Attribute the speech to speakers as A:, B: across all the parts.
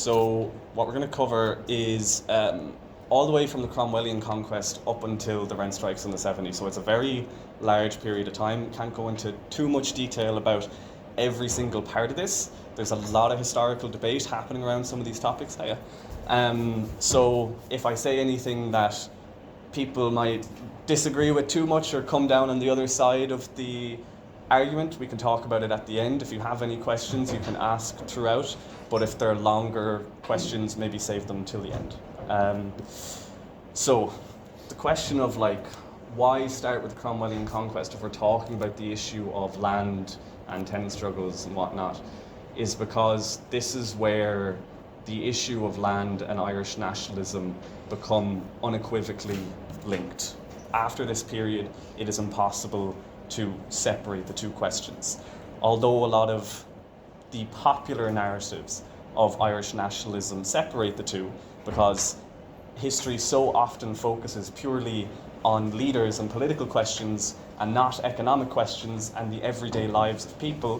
A: So what we're going to cover is all the way from the Cromwellian conquest up until the rent strikes in the 70s. So it's a very large period of time. Can't go into too much detail about every single part of this. There's a lot of historical debate happening around some of these topics. So if I say anything that people might disagree with too much or come down on the other side of the argument, we can talk about it at the end. If you have any questions, you can ask throughout, but if they're longer questions, maybe save them till the end. So the question of why start with the Cromwellian conquest if we're talking about the issue of land and tenant struggles and whatnot, is because this is where the issue of land and Irish nationalism become unequivocally linked. After this period, it is impossible to separate the two questions. Although a lot of the popular narratives of Irish nationalism separate the two, because history so often focuses purely on leaders and political questions and not economic questions and the everyday lives of people,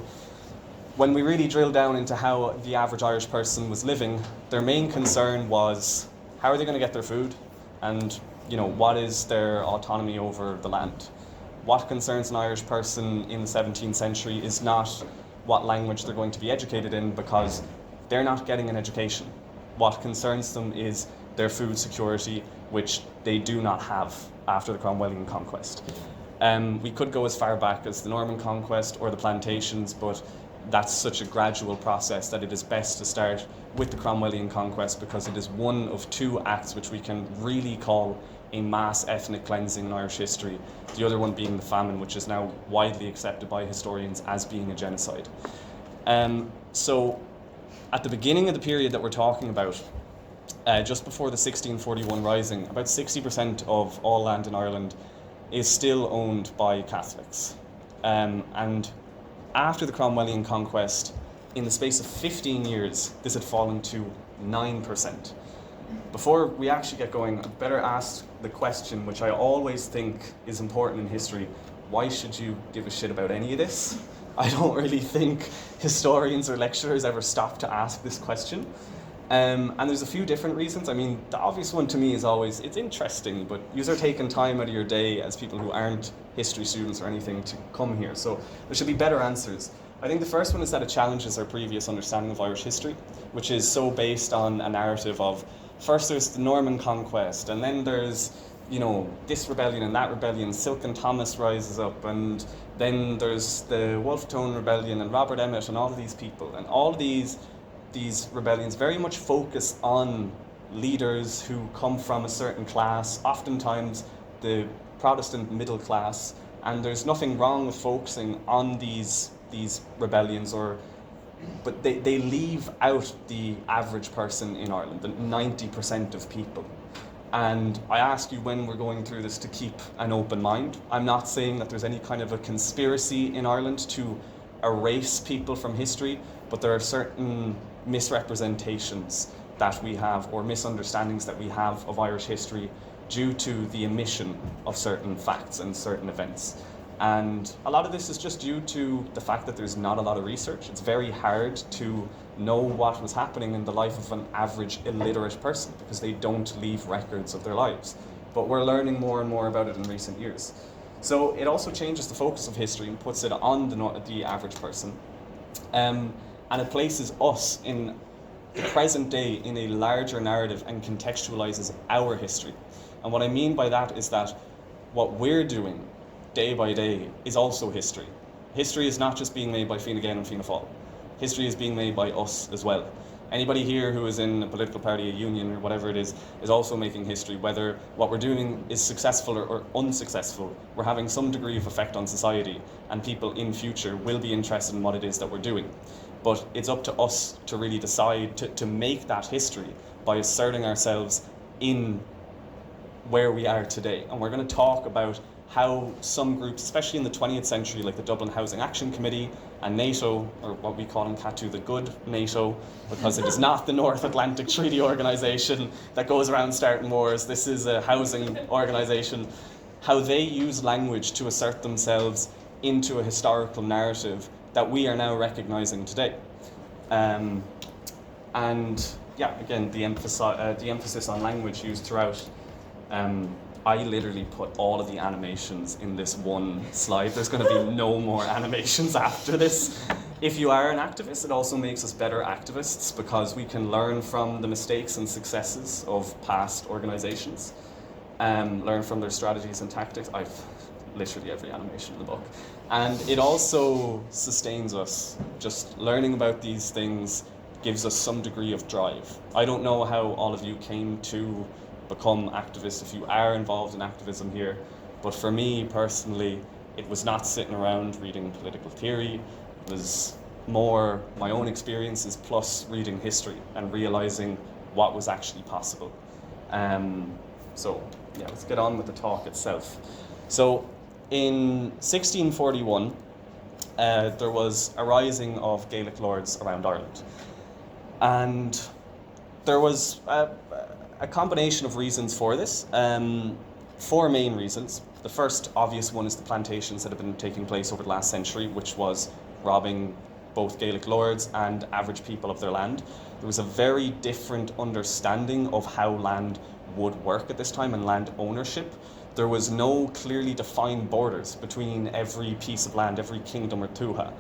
A: when we really drill down into how the average Irish person was living, their main concern was how are they going to get their food, and what is their autonomy over the land. What concerns an Irish person in the 17th century is not what language they're going to be educated in, because they're not getting an education. What concerns them is their food security, which they do not have after the Cromwellian conquest. We could go as far back as the Norman conquest or the plantations, but that's such a gradual process that it is best to start with the Cromwellian conquest, because it is one of two acts which we can really call a mass ethnic cleansing in Irish history, the other one being the Famine, which is now widely accepted by historians as being a genocide. So at the beginning of the period that we're talking about, just before the 1641 Rising, about 60% of all land in Ireland is still owned by Catholics. And after the Cromwellian conquest, in the space of 15 years, this had fallen to 9%. Before we actually get going, I'd better ask the question, which I always think is important in history: why should you give a shit about any of this? I don't really think historians or lecturers ever stop to ask this question. And there's a few different reasons. I mean, the obvious one to me is always, it's interesting, but you are taking time out of your day as people who aren't history students or anything to come here. So there should be better answers. I think the first one is that it challenges our previous understanding of Irish history, which is so based on a narrative of first there's the Norman conquest, and then there's this rebellion and that rebellion, Silk and Thomas rises up, and then there's the Wolfe Tone rebellion and Robert Emmet and all of these people, and all of these rebellions very much focus on leaders who come from a certain class, oftentimes the Protestant middle class, and there's nothing wrong with focusing on these rebellions, but they leave out the average person in Ireland, the 90% of people. And I ask you, when we're going through this, to keep an open mind. I'm not saying that there's any kind of a conspiracy in Ireland to erase people from history, but there are certain misrepresentations that we have, or misunderstandings that we have of Irish history due to the omission of certain facts and certain events. And a lot of this is just due to the fact that there's not a lot of research. It's very hard to know what was happening in the life of an average illiterate person, because they don't leave records of their lives. But we're learning more and more about it in recent years. So it also changes the focus of history and puts it on the average person. And it places us in the present day in a larger narrative and contextualizes our history. And what I mean by that is that what we're doing day by day is also history. History is not just being made by Fine Gael and Fianna Fáil. History is being made by us as well. Anybody here who is in a political party, a union, or whatever it is also making history. Whether what we're doing is successful or unsuccessful, we're having some degree of effect on society, and people in future will be interested in what it is that we're doing. But it's up to us to really decide to make that history by asserting ourselves in where we are today. And we're going to talk about how some groups, especially in the 20th century, like the Dublin Housing Action Committee and NATO, or what we call in CATU the good NATO, because it is not the North Atlantic Treaty Organisation that goes around starting wars. This is a housing organisation. How they use language to assert themselves into a historical narrative that we are now recognising today. And yeah, again, the emphasis on language used throughout. I literally put all of the animations in this one slide. There's going to be no more animations after this. If you are an activist, it also makes us better activists because we can learn from the mistakes and successes of past organizations, learn from their strategies and tactics. I've literally every animation in the book. And it also sustains us. Just learning about these things gives us some degree of drive. I don't know how all of you came to become activists, if you are involved in activism here, but for me personally, it was not sitting around reading political theory. It was more my own experiences plus reading history and realizing what was actually possible. So yeah, let's get on with the talk itself. So in 1641, there was a rising of Gaelic lords around Ireland, and there was a combination of reasons for this. Four main reasons. The first obvious one is the plantations that have been taking place over the last century, which was robbing both Gaelic lords and average people of their land. There was a very different understanding of how land would work at this time and land ownership. There was no clearly defined borders between every piece of land, every kingdom or tuatha.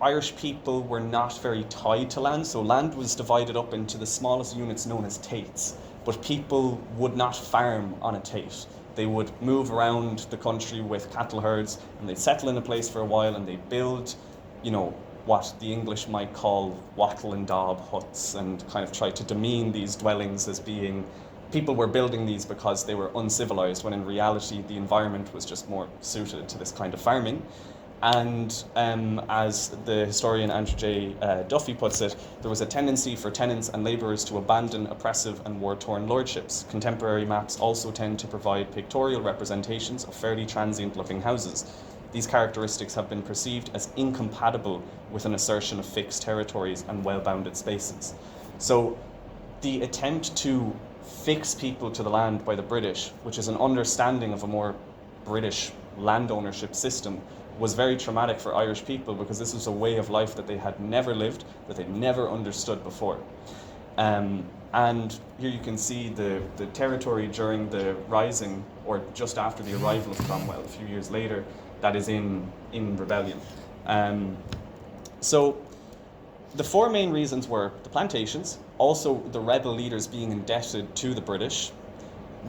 A: Irish people were not very tied to land, so land was divided up into the smallest units known as tates, but people would not farm on a tate. They would move around the country with cattle herds, and they'd settle in a place for a while, and they'd build, what the English might call wattle and daub huts, and kind of try to demean these dwellings as being, people were building these because they were uncivilized, when in reality the environment was just more suited to this kind of farming. And as the historian Andrew J. Duffy puts it, there was a tendency for tenants and labourers to abandon oppressive and war-torn lordships. Contemporary maps also tend to provide pictorial representations of fairly transient-looking houses. These characteristics have been perceived as incompatible with an assertion of fixed territories and well-bounded spaces. So the attempt to fix people to the land by the British, which is an understanding of a more British land ownership system, was very traumatic for Irish people because this was a way of life that they had never lived, that they'd never understood before. And here you can see the territory during the Rising, or just after the arrival of Cromwell, a few years later, that is in rebellion. So the four main reasons were the plantations, also the rebel leaders being indebted to the British,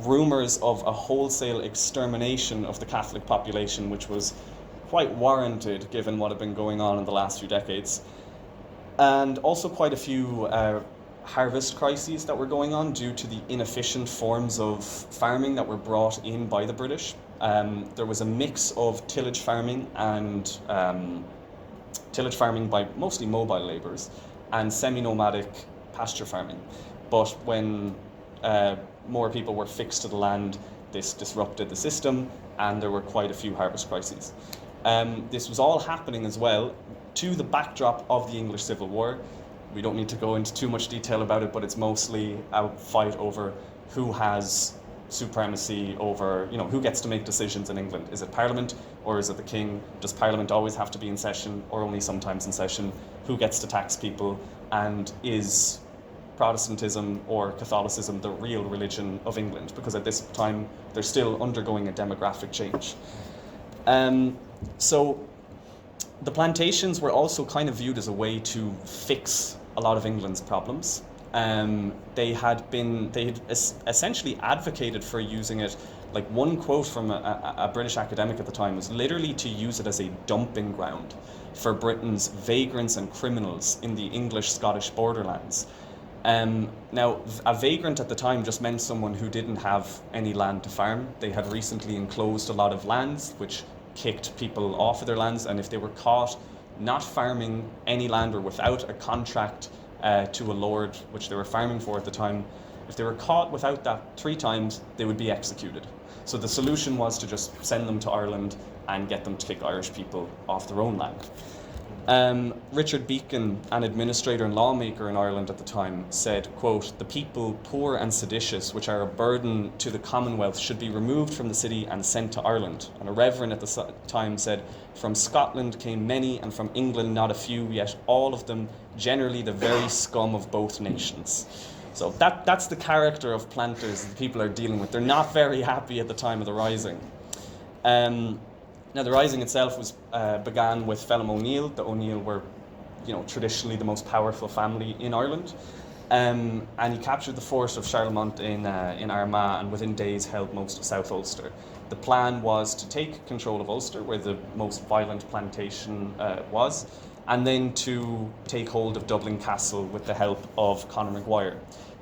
A: rumours of a wholesale extermination of the Catholic population, which was quite warranted given what had been going on in the last few decades, and also quite a few harvest crises that were going on due to the inefficient forms of farming that were brought in by the British. There was a mix of tillage farming and tillage farming by mostly mobile labourers and semi-nomadic pasture farming. But when more people were fixed to the land, this disrupted the system and there were quite a few harvest crises. This was all happening as well to the backdrop of the English Civil War. We don't need to go into too much detail about it, but it's mostly a fight over who has supremacy over, who gets to make decisions in England. Is it Parliament or is it the King? Does Parliament always have to be in session or only sometimes in session? Who gets to tax people? And is Protestantism or Catholicism the real religion of England? Because at this time, they're still undergoing a demographic change. So the plantations were also kind of viewed as a way to fix a lot of England's problems. They had essentially advocated for using it. Like one quote from a British academic at the time was literally to use it as a dumping ground for Britain's vagrants and criminals in the English-Scottish borderlands. Now, a vagrant at the time just meant someone who didn't have any land to farm. They had recently enclosed a lot of lands, which kicked people off of their lands, and if they were caught not farming any land or without a contract to a lord, which they were farming for at the time, if they were caught without that 3 times, they would be executed. So the solution was to just send them to Ireland and get them to kick Irish people off their own land. Richard Beacon, an administrator and lawmaker in Ireland at the time, said, quote, "The people, poor and seditious, which are a burden to the Commonwealth, should be removed from the city and sent to Ireland." And a reverend at the time said, "From Scotland came many, and from England not a few, yet all of them generally the very scum of both nations. So that's the character of planters that people are dealing with. They're not very happy at the time of the Rising. Now, the Rising itself began with Phelim O'Neill. The O'Neill were, traditionally the most powerful family in Ireland. And he captured the fort of Charlemont in Armagh, and within days held most of South Ulster. The plan was to take control of Ulster, where the most violent plantation was, and then to take hold of Dublin Castle with the help of Conor Maguire.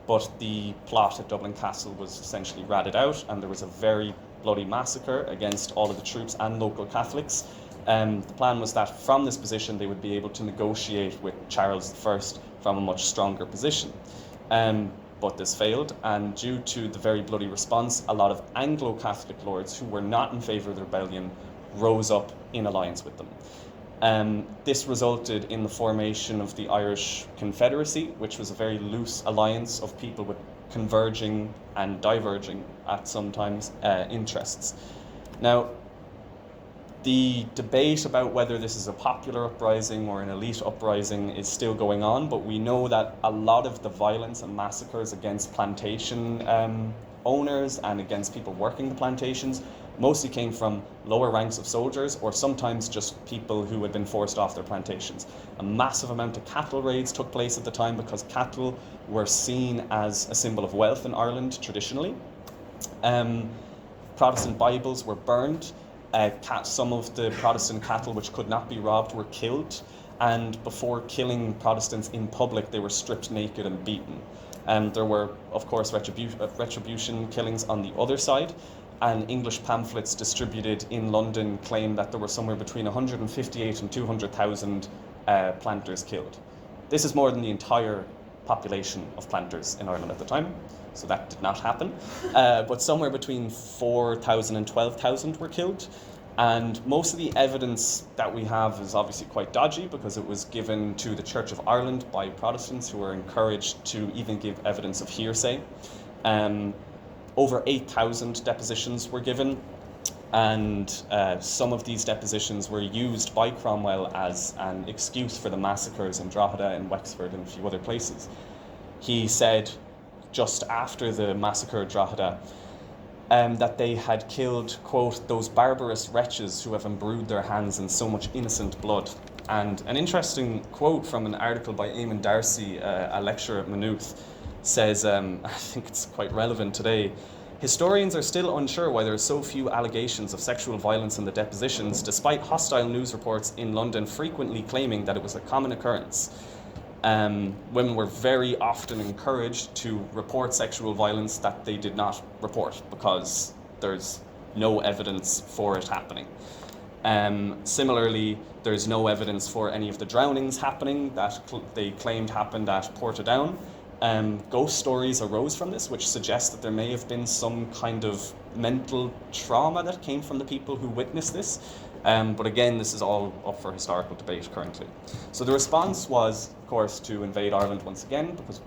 A: But the plot at Dublin Castle was essentially ratted out, and there was a very bloody massacre against all of the troops and local Catholics. The plan was that from this position they would be able to negotiate with Charles I from a much stronger position. But this failed, and due to the very bloody response, a lot of Anglo-Catholic lords who were not in favour of the rebellion rose up in alliance with them. This resulted in the formation of the Irish Confederacy, which was a very loose alliance of people with converging and diverging at sometimes interests. Now, the debate about whether this is a popular uprising or an elite uprising is still going on, but we know that a lot of the violence and massacres against plantation owners and against people working the plantations mostly came from lower ranks of soldiers, or sometimes just people who had been forced off their plantations. A massive amount of cattle raids took place at the time because cattle were seen as a symbol of wealth in Ireland traditionally. Protestant Bibles were burned. Some of the Protestant cattle which could not be robbed were killed, and before killing Protestants in public they were stripped naked and beaten. There were, of course, retribution killings on the other side, and English pamphlets distributed in London claim that there were somewhere between 158 and 200,000 planters killed. This is more than the entire population of planters in Ireland at the time, so that did not happen. But somewhere between 4,000 and 12,000 were killed. And most of the evidence that we have is obviously quite dodgy because it was given to the Church of Ireland by Protestants who were encouraged to even give evidence of hearsay. Over 8,000 depositions were given, and some of these depositions were used by Cromwell as an excuse for the massacres in Drogheda and Wexford and a few other places. He said just after the massacre at Drogheda that they had killed, quote, those barbarous wretches who have embrued their hands in so much innocent blood. And an interesting quote from an article by Eamon Darcy, a lecturer at Maynooth, says, I think it's quite relevant today, historians are still unsure why there are so few allegations of sexual violence in the depositions, despite hostile news reports in London frequently claiming that it was a common occurrence. Women were very often encouraged to report sexual violence that they did not report because there's no evidence for it happening. Similarly, there's no evidence for any of the drownings happening that they claimed happened at Portadown. Ghost stories arose from this, which suggests that there may have been some kind of mental trauma that came from the people who witnessed this. But again, this is all up for historical debate currently. So the response was, of course, to invade Ireland once again, because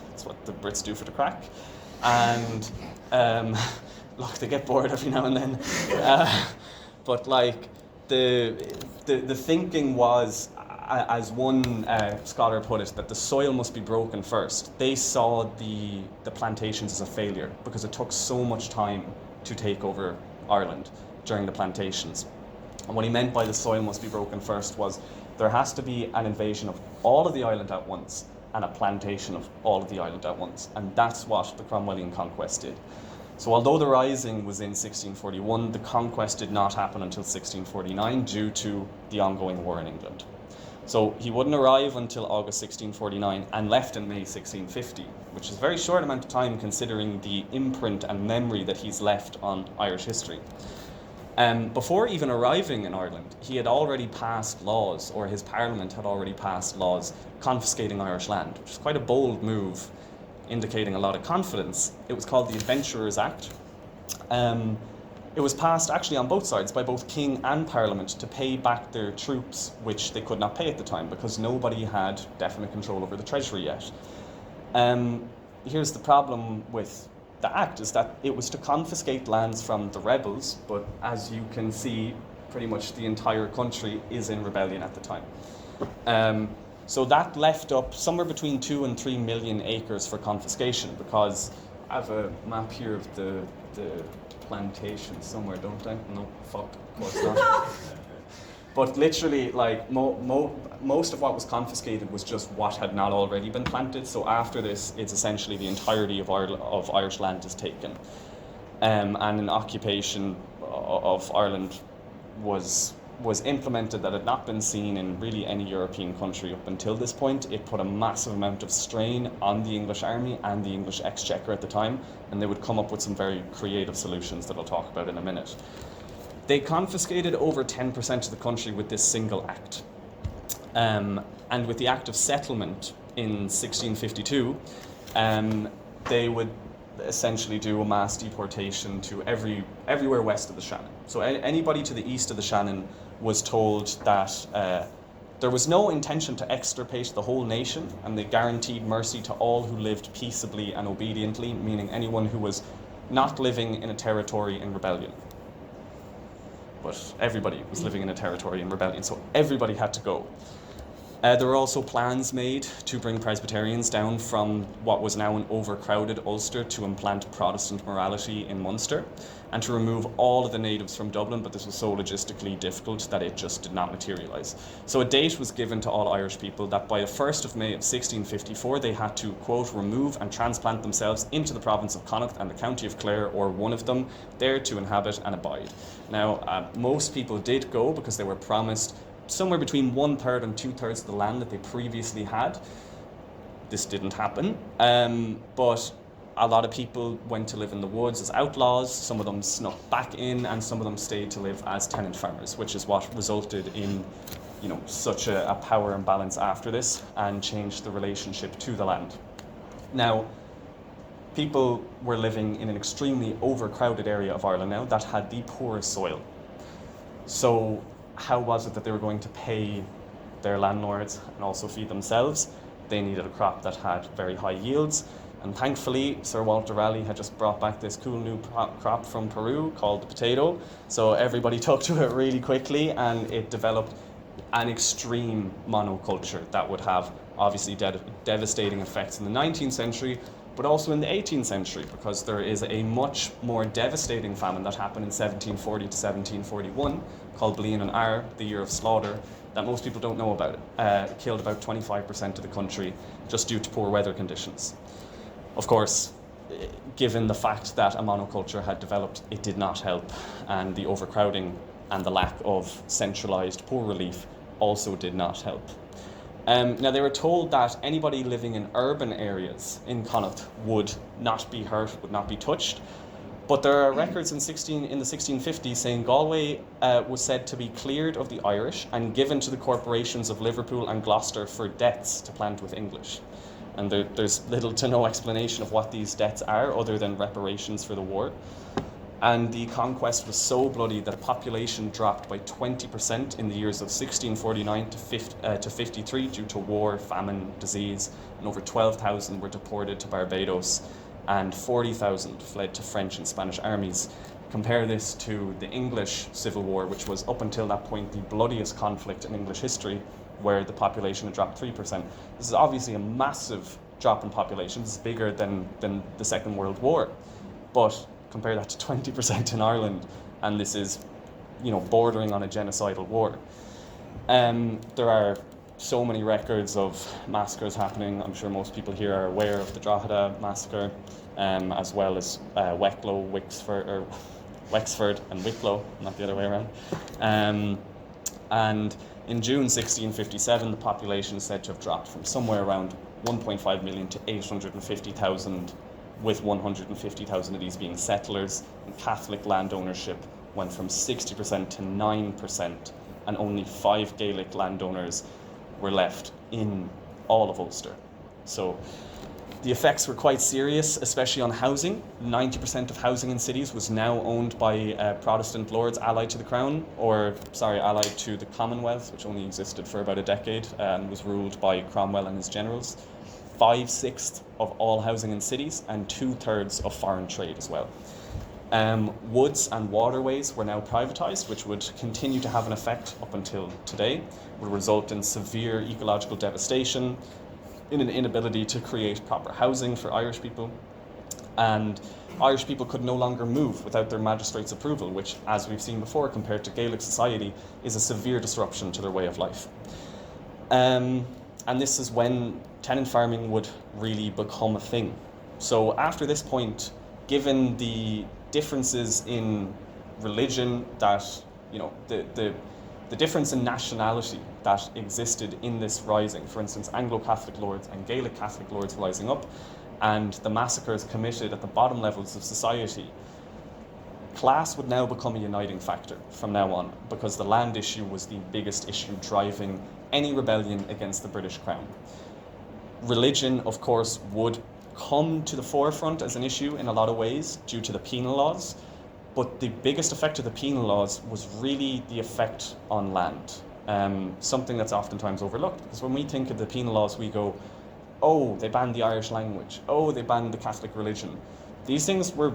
A: that's what the Brits do for the crack. And look, they get bored every now and then. But like the thinking was, as one scholar put it, that the soil must be broken first. They saw the plantations as a failure because it took so much time to take over Ireland during the plantations. And what he meant by the soil must be broken first was there has to be an invasion of all of the island at once and a plantation of all of the island at once. And that's what the Cromwellian conquest did. So although the Rising was in 1641, the conquest did not happen until 1649 due to the ongoing war in England. So he wouldn't arrive until August 1649 and left in May 1650, which is a very short amount of time considering the imprint and memory that he's left on Irish history. Before even arriving in Ireland, he had already passed laws, or his parliament had already passed laws confiscating Irish land, which is quite a bold move, indicating a lot of confidence. It was called the Adventurers Act. It was passed actually on both sides by both King and Parliament to pay back their troops, which they could not pay at the time because nobody had definite control over the treasury yet. Here's the problem with the act, is that it was to confiscate lands from the rebels, but as you can see, pretty much the entire country is in rebellion at the time. So that left up somewhere between 2 and 3 million acres for confiscation, because I have a map here of the plantation somewhere, don't I? No, fuck, of course not. But literally, like, most of what was confiscated was just what had not already been planted. So after this, it's essentially the entirety of Irish land is taken. And an occupation of Ireland was implemented that had not been seen in really any European country up until this point. It put a massive amount of strain on the English army and the English exchequer at the time, and they would come up with some very creative solutions that I'll talk about in a minute. They confiscated over 10% of the country with this single act. And with the Act of Settlement in 1652, they would essentially do a mass deportation to everywhere west of the Shannon. So anybody to the east of the Shannon was told that there was no intention to extirpate the whole nation, and they guaranteed mercy to all who lived peaceably and obediently, meaning anyone who was not living in a territory in rebellion. But everybody was living in a territory in rebellion, so everybody had to go. There were also plans made to bring Presbyterians down from what was now an overcrowded Ulster to implant Protestant morality in Munster, and to remove all of the natives from Dublin, but this was so logistically difficult that it just did not materialise. So a date was given to all Irish people that by the 1st of May of 1654 they had to, quote, remove and transplant themselves into the province of Connacht and the county of Clare, or one of them, there to inhabit and abide. Now, most people did go because they were promised somewhere between 1/3 and 2/3 of the land that they previously had. This didn't happen, but a lot of people went to live in the woods as outlaws. Some of them snuck back in, and some of them stayed to live as tenant farmers, which is what resulted in, such a power imbalance after this, and changed the relationship to the land. Now, people were living in an extremely overcrowded area of Ireland now that had the poorest soil. So how was it that they were going to pay their landlords and also feed themselves? They needed a crop that had very high yields, and thankfully Sir Walter Raleigh had just brought back this cool new crop from Peru called the potato, so everybody took to it really quickly, and it developed an extreme monoculture that would have obviously devastating effects in the 19th century, but also in the 18th century, because there is a much more devastating famine that happened in 1740 to 1741 called Blian an Ar, the year of slaughter, that most people don't know about. It killed about 25% of the country just due to poor weather conditions. Of course, given the fact that a monoculture had developed, it did not help, and the overcrowding and the lack of centralised poor relief also did not help. Now, they were told that anybody living in urban areas in Connacht would not be hurt, would not be touched. But there are records in the 1650s saying Galway was said to be cleared of the Irish and given to the corporations of Liverpool and Gloucester for debts to plant with English. And there's little to no explanation of what these debts are other than reparations for the war. And the conquest was so bloody that population dropped by 20% in the years of 1649 to 53 due to war, famine, disease, and over 12,000 were deported to Barbados, and 40,000 fled to French and Spanish armies. Compare this to the English Civil War, which was up until that point the bloodiest conflict in English history, where the population had dropped 3%. This is obviously a massive drop in population. This is bigger than the Second World War. But compare that to 20% in Ireland, and this is, bordering on a genocidal war. There are so many records of massacres happening. I'm sure most people here are aware of the Drogheda massacre, as well as Wexford and Wicklow, not the other way around. And in June 1657, the population is said to have dropped from somewhere around 1.5 million to 850,000, with 150,000 of these being settlers, and Catholic land ownership went from 60% to 9%, and only 5 Gaelic landowners were left in all of Ulster. So the effects were quite serious, especially on housing. 90% of housing in cities was now owned by Protestant lords allied to the Crown, allied to the Commonwealth, which only existed for about a decade and was ruled by Cromwell and his generals. 5/6 of all housing in cities, and 2/3 of foreign trade as well. Woods and waterways were now privatised, which would continue to have an effect up until today, would result in severe ecological devastation, in an inability to create proper housing for Irish people, and Irish people could no longer move without their magistrate's approval, which, as we've seen before, compared to Gaelic society, is a severe disruption to their way of life. And this is when tenant farming would really become a thing. So after this point, given the differences in religion that, the difference in nationality that existed in this rising, for instance, Anglo-Catholic lords and Gaelic Catholic lords rising up, and the massacres committed at the bottom levels of society, class would now become a uniting factor from now on, because the land issue was the biggest issue driving any rebellion against the British Crown. Religion, of course, would come to the forefront as an issue in a lot of ways due to the penal laws, but the biggest effect of the penal laws was really the effect on land, something that's oftentimes overlooked, because when we think of the penal laws, we go, oh, they banned the Irish language, oh, they banned the Catholic religion. These things were,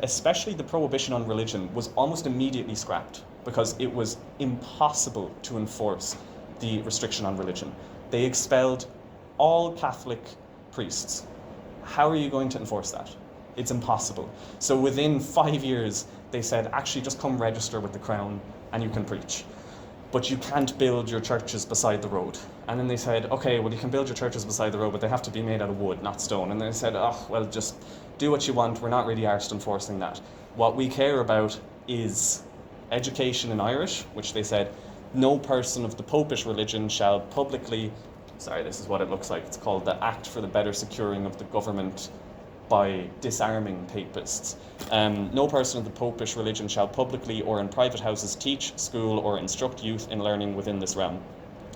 A: especially the prohibition on religion, was almost immediately scrapped because it was impossible to enforce the restriction on religion. They expelled all Catholic priests. How are you going to enforce that? It's impossible. So within 5 years, they said, actually just come register with the Crown and you can preach. But you can't build your churches beside the road. And then they said, okay, well, you can build your churches beside the road, but they have to be made out of wood, not stone. And they said, oh, well, just do what you want. We're not really arsed enforcing that. What we care about is education in Irish, which they said, no person of the popish religion shall publicly, sorry, this is what it looks like. It's called the Act for the Better Securing of the Government by Disarming Papists. No person of the popish religion shall publicly or in private houses teach, school, or instruct youth in learning within this realm.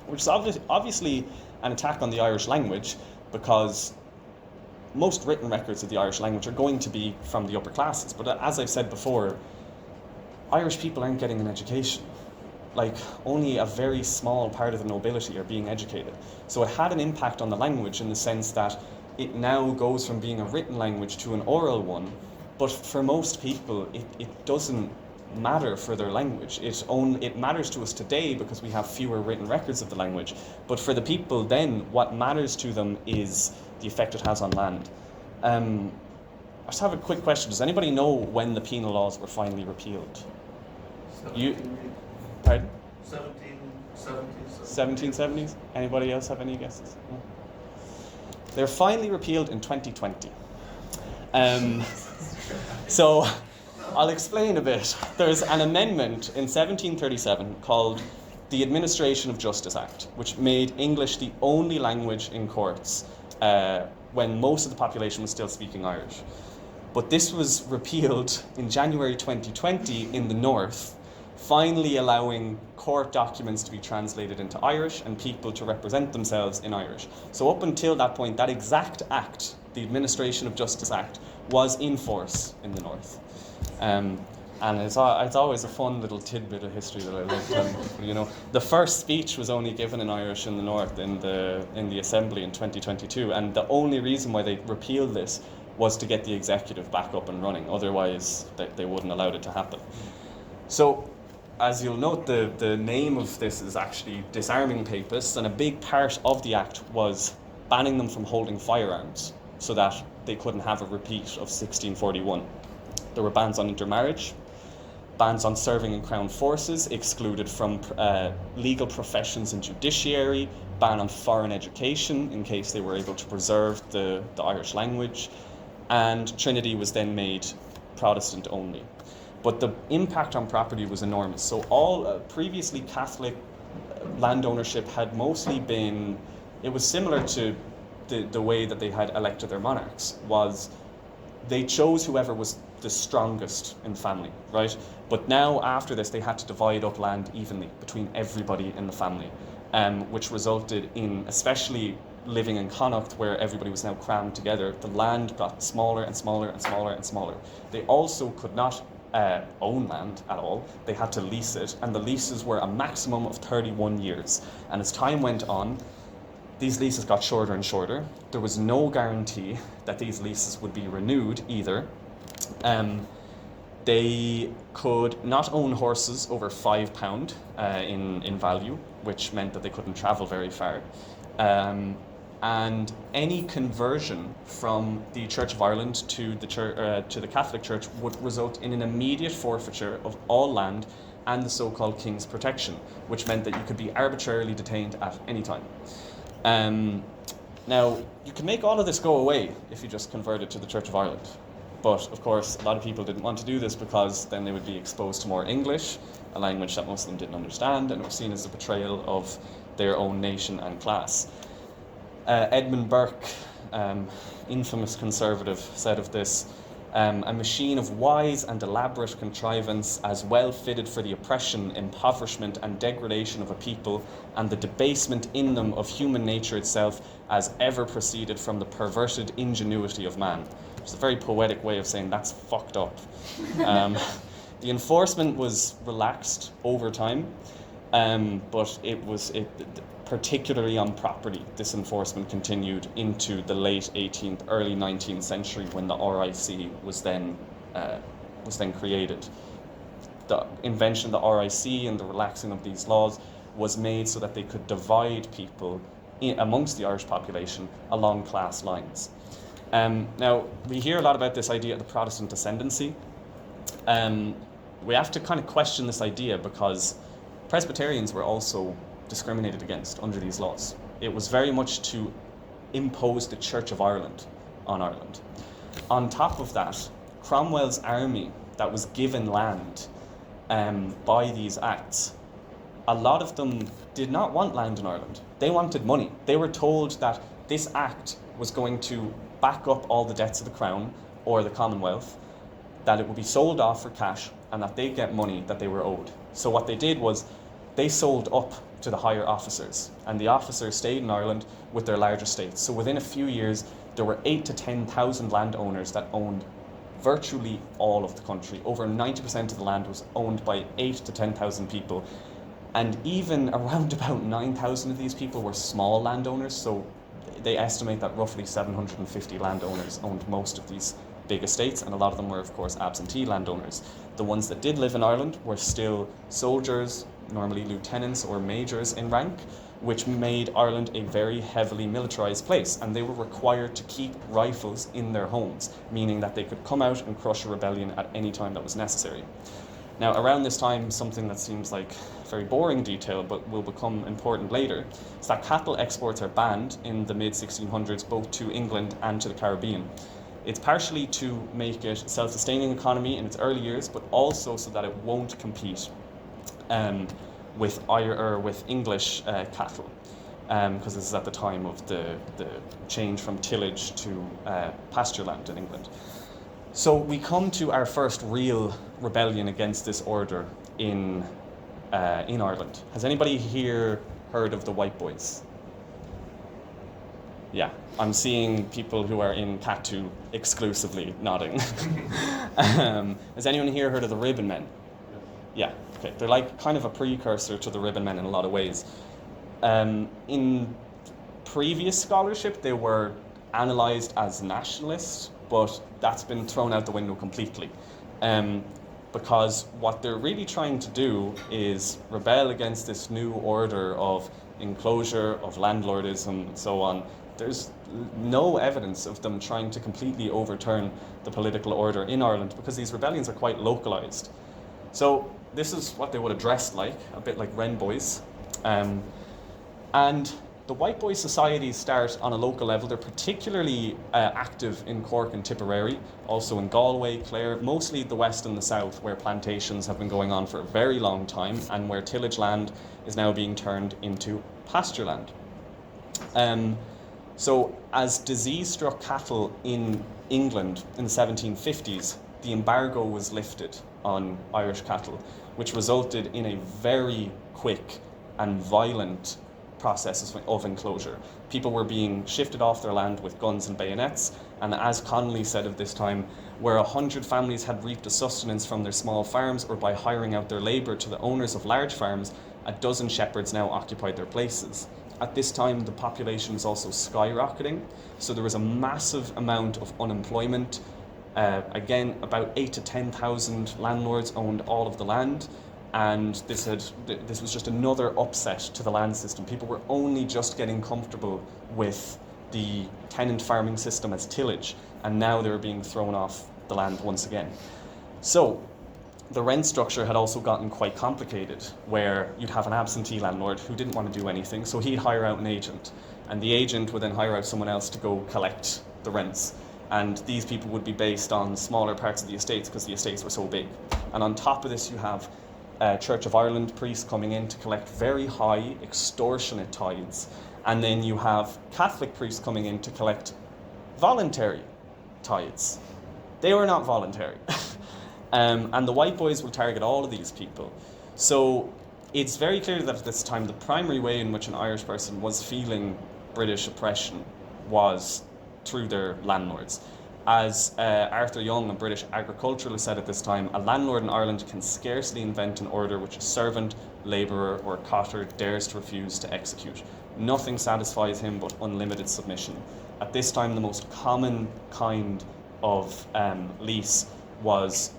A: Which is obviously an attack on the Irish language, because most written records of the Irish language are going to be from the upper classes. But as I've said before, Irish people aren't getting an education. Like, only a very small part of the nobility are being educated. So it had an impact on the language in the sense that it now goes from being a written language to an oral one, but for most people it doesn't matter for their language. It matters to us today because we have fewer written records of the language, but for the people then, what matters to them is the effect it has on land. I just have a quick question. Does anybody know when the penal laws were finally repealed? Pardon? 1770s? Anybody else have any guesses? No? They're finally repealed in 2020. So I'll explain a bit. There's an amendment in 1737 called the Administration of Justice Act, which made English the only language in courts when most of the population was still speaking Irish. But this was repealed in January 2020 in the north, finally allowing court documents to be translated into Irish and people to represent themselves in Irish. So up until that point, that exact act, the Administration of Justice Act, was in force in the north. And it's always a fun little tidbit of history that I love telling people. The first speech was only given in Irish in the north in the Assembly in 2022, and the only reason why they repealed this was to get the executive back up and running. Otherwise, they wouldn't allow it to happen. So, as you'll note, the name of this is actually Disarming Papists, and a big part of the act was banning them from holding firearms so that they couldn't have a repeat of 1641. There were bans on intermarriage, bans on serving in Crown forces, excluded from legal professions and judiciary, ban on foreign education in case they were able to preserve the Irish language, and Trinity was then made Protestant only. But the impact on property was enormous. So all previously Catholic land ownership had mostly been, it was similar to the way that they had elected their monarchs, was they chose whoever was the strongest in the family, right? But now after this, they had to divide up land evenly between everybody in the family, which resulted in, especially living in Connacht, where everybody was now crammed together, the land got smaller and smaller and smaller and smaller. They also could not own land at all. They had to lease it, and the leases were a maximum of 31 years. And as time went on, these leases got shorter and shorter. There was no guarantee that these leases would be renewed either. They could not own horses over £5 in value, which meant that they couldn't travel very far. And any conversion from the Church of Ireland to the Catholic Church would result in an immediate forfeiture of all land and the so-called King's Protection, which meant that you could be arbitrarily detained at any time. Now, you can make all of this go away if you just converted to the Church of Ireland. But, of course, a lot of people didn't want to do this because then they would be exposed to more English, a language that most of them didn't understand, and it was seen as a betrayal of their own nation and class. Edmund Burke, infamous conservative, said of this, a machine of wise and elaborate contrivance as well fitted for the oppression, impoverishment and degradation of a people and the debasement in them of human nature itself as ever proceeded from the perverted ingenuity of man. It's a very poetic way of saying that's fucked up. The enforcement was relaxed over time, but particularly on property, this enforcement continued into the late 18th, early 19th century when the RIC was then created. The invention of the RIC and the relaxing of these laws was made so that they could divide people amongst the Irish population along class lines. Now, we hear a lot about this idea of the Protestant ascendancy. We have to kind of question this idea because Presbyterians were also discriminated against under these laws. It was very much to impose the Church of Ireland on Ireland. On top of that, Cromwell's army that was given land by these acts, a lot of them did not want land in Ireland. They wanted money. They were told that this act was going to back up all the debts of the Crown or the Commonwealth, that it would be sold off for cash, and that they'd get money that they were owed. So what they did was they sold up to the higher officers, and the officers stayed in Ireland with their large estates. So within a few years, there were 8,000 to 10,000 landowners that owned virtually all of the country. Over 90% of the land was owned by 8,000 to 10,000 people, and even around about 9,000 of these people were small landowners. So they estimate that roughly 750 landowners owned most of these big estates, and a lot of them were, of course, absentee landowners. The ones that did live in Ireland were still soldiers, normally lieutenants or majors in rank, which made Ireland a very heavily militarized place, and they were required to keep rifles in their homes, meaning that they could come out and crush a rebellion at any time that was necessary. Now, around this time, something that seems like very boring detail but will become important later is that cattle exports are banned in the mid-1600s both to England and to the Caribbean. It's partially to make it a self-sustaining economy in its early years, but also so that it won't compete with English cattle, because this is at the time of the change from tillage to pasture land in England. So we come to our first real rebellion against this order in Ireland. Has anybody here heard of the White Boys? Yeah, I'm seeing people who are in CATU exclusively nodding. Has anyone here heard of the Ribbon Men? Yeah, okay. They're like kind of a precursor to the Ribbon Men in a lot of ways. In previous scholarship, they were analysed as nationalists, but that's been thrown out the window completely. Because what they're really trying to do is rebel against this new order of enclosure, of landlordism, and so on. There's no evidence of them trying to completely overturn the political order in Ireland because these rebellions are quite localised. So this is what they would have dressed like, a bit like Wren Boys. And the White Boy societies start on a local level. They're particularly active in Cork and Tipperary, also in Galway, Clare, mostly the west and the south, where plantations have been going on for a very long time and where tillage land is now being turned into pasture land. So as disease struck cattle in England in the 1750s, the embargo was lifted on Irish cattle, which resulted in a very quick and violent process of enclosure. People were being shifted off their land with guns and bayonets, and as Connolly said of this time, where 100 families had reaped a sustenance from their small farms or by hiring out their labour to the owners of large farms, a dozen shepherds now occupied their places. At this time, the population was also skyrocketing, so there was a massive amount of unemployment. Again, about 8 to 10,000 landlords owned all of the land, and this was just another upset to the land system. People were only just getting comfortable with the tenant farming system as tillage, and now they were being thrown off the land once again. So the rent structure had also gotten quite complicated, where you'd have an absentee landlord who didn't want to do anything, so he'd hire out an agent, and the agent would then hire out someone else to go collect the rents. And these people would be based on smaller parts of the estates because the estates were so big. And on top of this, you have Church of Ireland priests coming in to collect very high extortionate tithes. And then you have Catholic priests coming in to collect voluntary tithes. They were not voluntary. And the white boys will target all of these people. So it's very clear that at this time, the primary way in which an Irish person was feeling British oppression was through their landlords. As Arthur Young, a British agriculturalist, said at this time, a landlord in Ireland can scarcely invent an order which a servant, labourer or cotter dares to refuse to execute. Nothing satisfies him but unlimited submission. At this time, the most common kind of lease was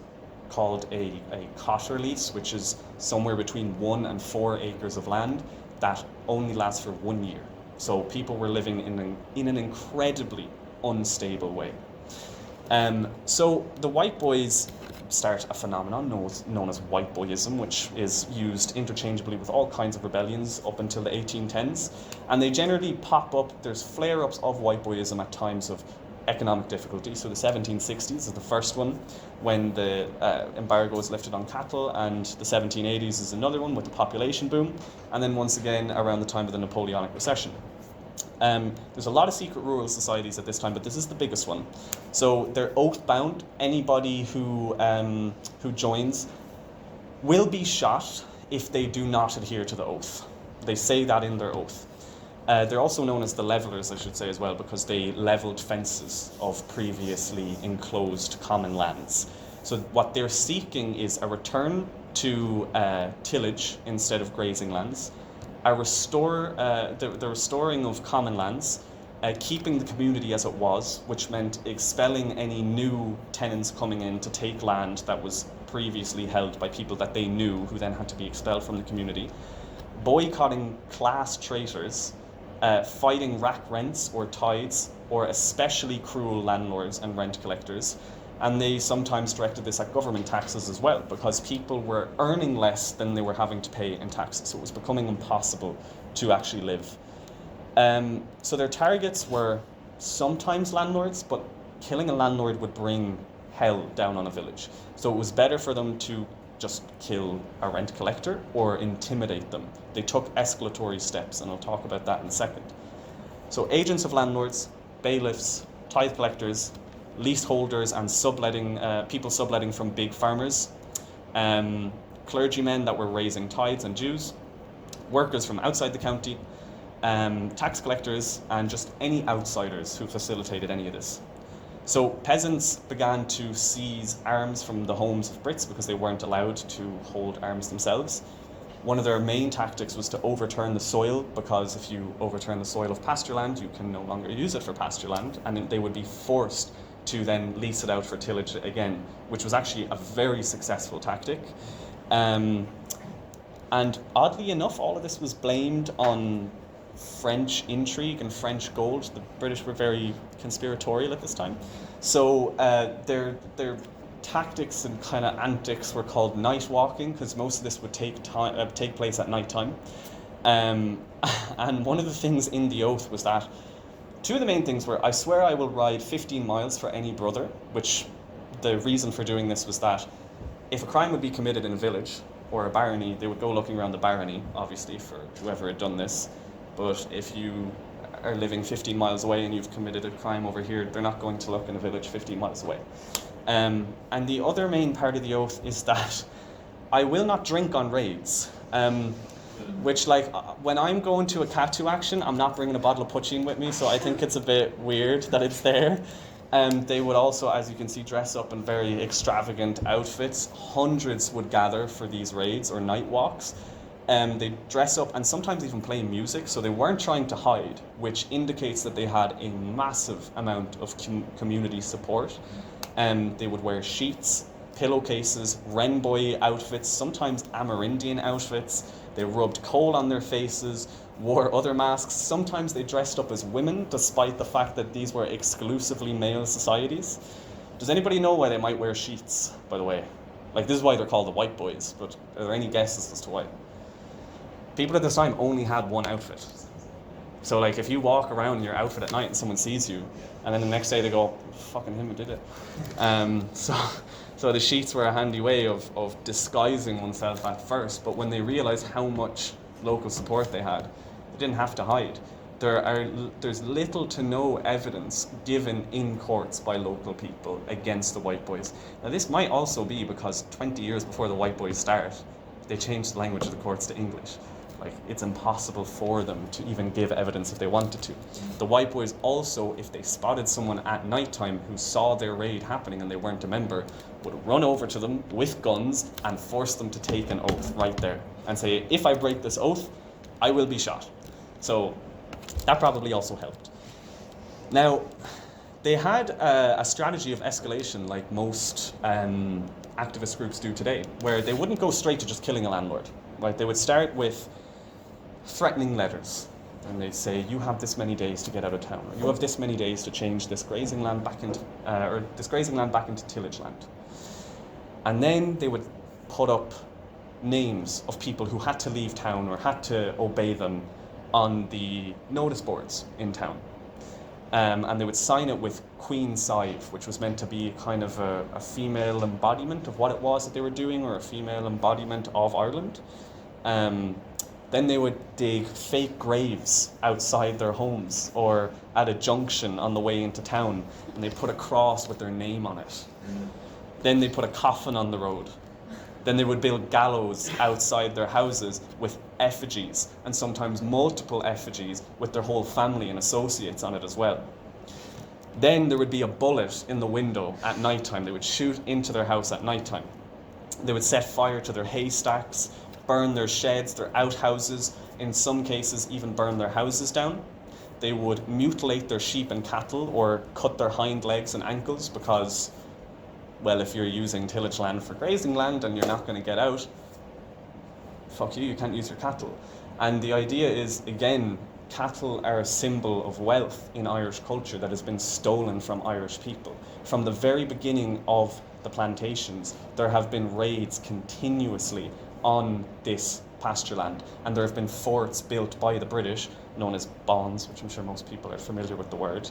A: called a cotter lease, which is somewhere between 1 and 4 acres of land that only lasts for 1 year. So people were living in an incredibly unstable way. So the white boys start a phenomenon known as white boyism, which is used interchangeably with all kinds of rebellions up until the 1810s. And they generally pop up, there's flare-ups of white boyism at times of economic difficulty. So the 1760s is the first one, when the embargo was lifted on cattle, and the 1780s is another one with the population boom, and then once again around the time of the Napoleonic recession. There's a lot of secret rural societies at this time, but this is the biggest one. So they're oath bound. Anybody who joins will be shot if they do not adhere to the oath. They say that in their oath. They're also known as the levelers, I should say, as well, because they leveled fences of previously enclosed common lands. So what they're seeking is a return to tillage instead of grazing lands, the restoring of common lands, keeping the community as it was, which meant expelling any new tenants coming in to take land that was previously held by people that they knew, who then had to be expelled from the community, boycotting class traitors, fighting rack rents or tithes, or especially cruel landlords and rent collectors. And they sometimes directed this at government taxes as well, because people were earning less than they were having to pay in taxes. So it was becoming impossible to actually live. So their targets were sometimes landlords, but killing a landlord would bring hell down on a village. So it was better for them to just kill a rent collector or intimidate them. They took escalatory steps, and I'll talk about that in a second. So agents of landlords, bailiffs, tithe collectors, leaseholders and people subletting from big farmers, clergymen that were raising tithes and dues, workers from outside the county, tax collectors, and just any outsiders who facilitated any of this. So peasants began to seize arms from the homes of Brits because they weren't allowed to hold arms themselves. One of their main tactics was to overturn the soil, because if you overturn the soil of pasture land, you can no longer use it for pasture land, and they would be forced to then lease it out for tillage again, which was actually a very successful tactic. And oddly enough, all of this was blamed on French intrigue and French gold. The British were very conspiratorial at this time. So their tactics and kind of antics were called night walking, because most of this would take place at night time. And one of the things in the oath was that two of the main things were, I swear I will ride 15 miles for any brother, which the reason for doing this was that if a crime would be committed in a village or a barony, they would go looking around the barony, obviously, for whoever had done this. But if you are living 15 miles away and you've committed a crime over here, they're not going to look in a village 15 miles away. And the other main part of the oath is that I will not drink on raids. Which, like, when I'm going to a CATU action, I'm not bringing a bottle of poitín with me, so I think it's a bit weird that it's there. They would also, as you can see, dress up in very extravagant outfits. Hundreds would gather for these raids or night walks. They'd dress up and sometimes even play music, so they weren't trying to hide, which indicates that they had a massive amount of community support. They would wear sheets, pillowcases, Renboy outfits, sometimes Amerindian outfits. They rubbed coal on their faces, wore other masks. Sometimes they dressed up as women, despite the fact that these were exclusively male societies. Does anybody know why they might wear sheets, by the way? Like, this is why they're called the white boys, but are there any guesses as to why? People at this time only had one outfit. So, like, if you walk around in your outfit at night and someone sees you, and then the next day they go, fucking him who did it. So the sheets were a handy way of disguising oneself at first, but when they realized how much local support they had, they didn't have to hide. There's little to no evidence given in courts by local people against the white boys. Now, this might also be because 20 years before the white boys start, they changed the language of the courts to English. Like, it's impossible for them to even give evidence if they wanted to. The white boys also, if they spotted someone at nighttime who saw their raid happening and they weren't a member, would run over to them with guns and force them to take an oath right there and say, if I break this oath, I will be shot. So that probably also helped. Now, they had a strategy of escalation like most activist groups do today, where they wouldn't go straight to just killing a landlord. Right? They would start with threatening letters, and they'd say, you have this many days to get out of town, or you have this many days to change this grazing land back into tillage land. And then they would put up names of people who had to leave town or had to obey them on the notice boards in town. And they would sign it with Queen Sive, which was meant to be kind of a female embodiment of what it was that they were doing, or a female embodiment of Ireland. Then they would dig fake graves outside their homes or at a junction on the way into town, and they put a cross with their name on it. Then they put a coffin on the road. Then they would build gallows outside their houses with effigies, and sometimes multiple effigies with their whole family and associates on it as well. Then there would be a bullet in the window at nighttime. They would shoot into their house at nighttime. They would set fire to their haystacks, burn their sheds, their outhouses, in some cases even burn their houses down. They would mutilate their sheep and cattle or cut their hind legs and ankles because, well, if you're using tillage land for grazing land and you're not going to get out, fuck you can't use your cattle. And the idea is, again, cattle are a symbol of wealth in Irish culture that has been stolen from Irish people. From the very beginning of the plantations, there have been raids continuously on this pasture land, and there have been forts built by the British, known as bonds, which I'm sure most people are familiar with the word,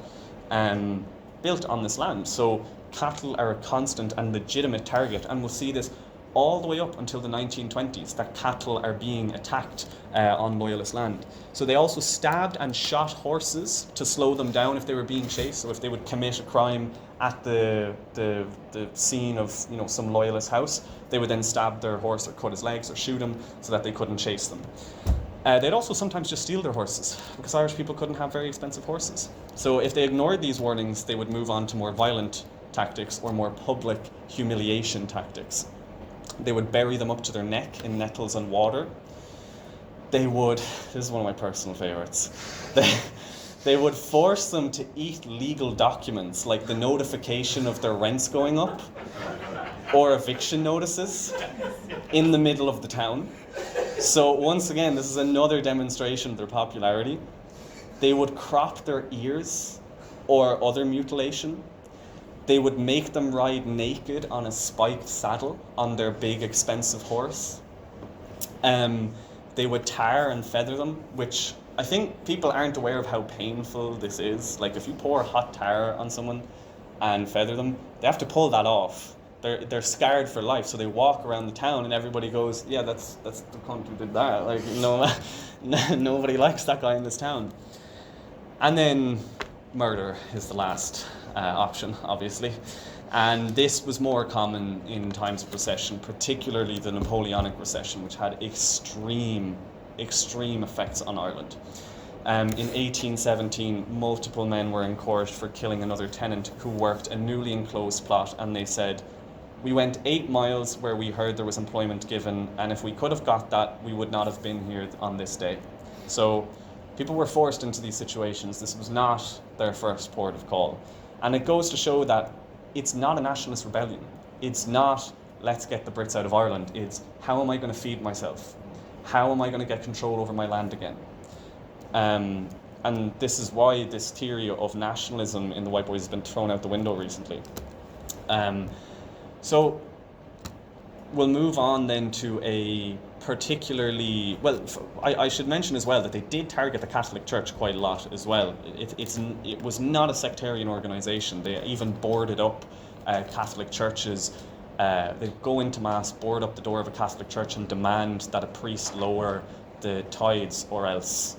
A: built on this land. So cattle are a constant and legitimate target, and we'll see this all the way up until the 1920s, that cattle are being attacked on Loyalist land. So they also stabbed and shot horses to slow them down if they were being chased. So if they would commit a crime at the scene of some Loyalist house, they would then stab their horse or cut his legs or shoot him so that they couldn't chase them. They'd also sometimes just steal their horses, because Irish people couldn't have very expensive horses. So if they ignored these warnings, they would move on to more violent tactics or more public humiliation tactics. They would bury them up to their neck in nettles and water. This is one of my personal favourites, they would force them to eat legal documents like the notification of their rents going up or eviction notices in the middle of the town. So once again, this is another demonstration of their popularity. They would crop their ears or other mutilation. They would make them ride naked on a spiked saddle on their big expensive horse. They would tar and feather them, which I think people aren't aware of how painful this is. Like, if you pour hot tar on someone and feather them, they have to pull that off. They're scarred for life, so they walk around the town and everybody goes, yeah, that's the cunt who did that. Like, nobody likes that guy in this town. And then murder is the last option, obviously. And this was more common in times of recession, particularly the Napoleonic recession, which had extreme effects on Ireland. In 1817, multiple men were in court for killing another tenant who worked a newly enclosed plot, and they said, we went 8 miles where we heard there was employment given, and if we could have got that, we would not have been here on this day. So people were forced into these situations. This was not their first port of call. And it goes to show that it's not a nationalist rebellion. It's not, let's get the Brits out of Ireland. It's, how am I going to feed myself? How am I going to get control over my land again? And this is why this theory of nationalism in the White Boys has been thrown out the window recently. So we'll move on then to a particularly, well, I should mention as well that they did target the Catholic Church quite a lot as well. It was not a sectarian organisation. They even boarded up Catholic churches. They'd go into Mass, board up the door of a Catholic church and demand that a priest lower the tithes or else.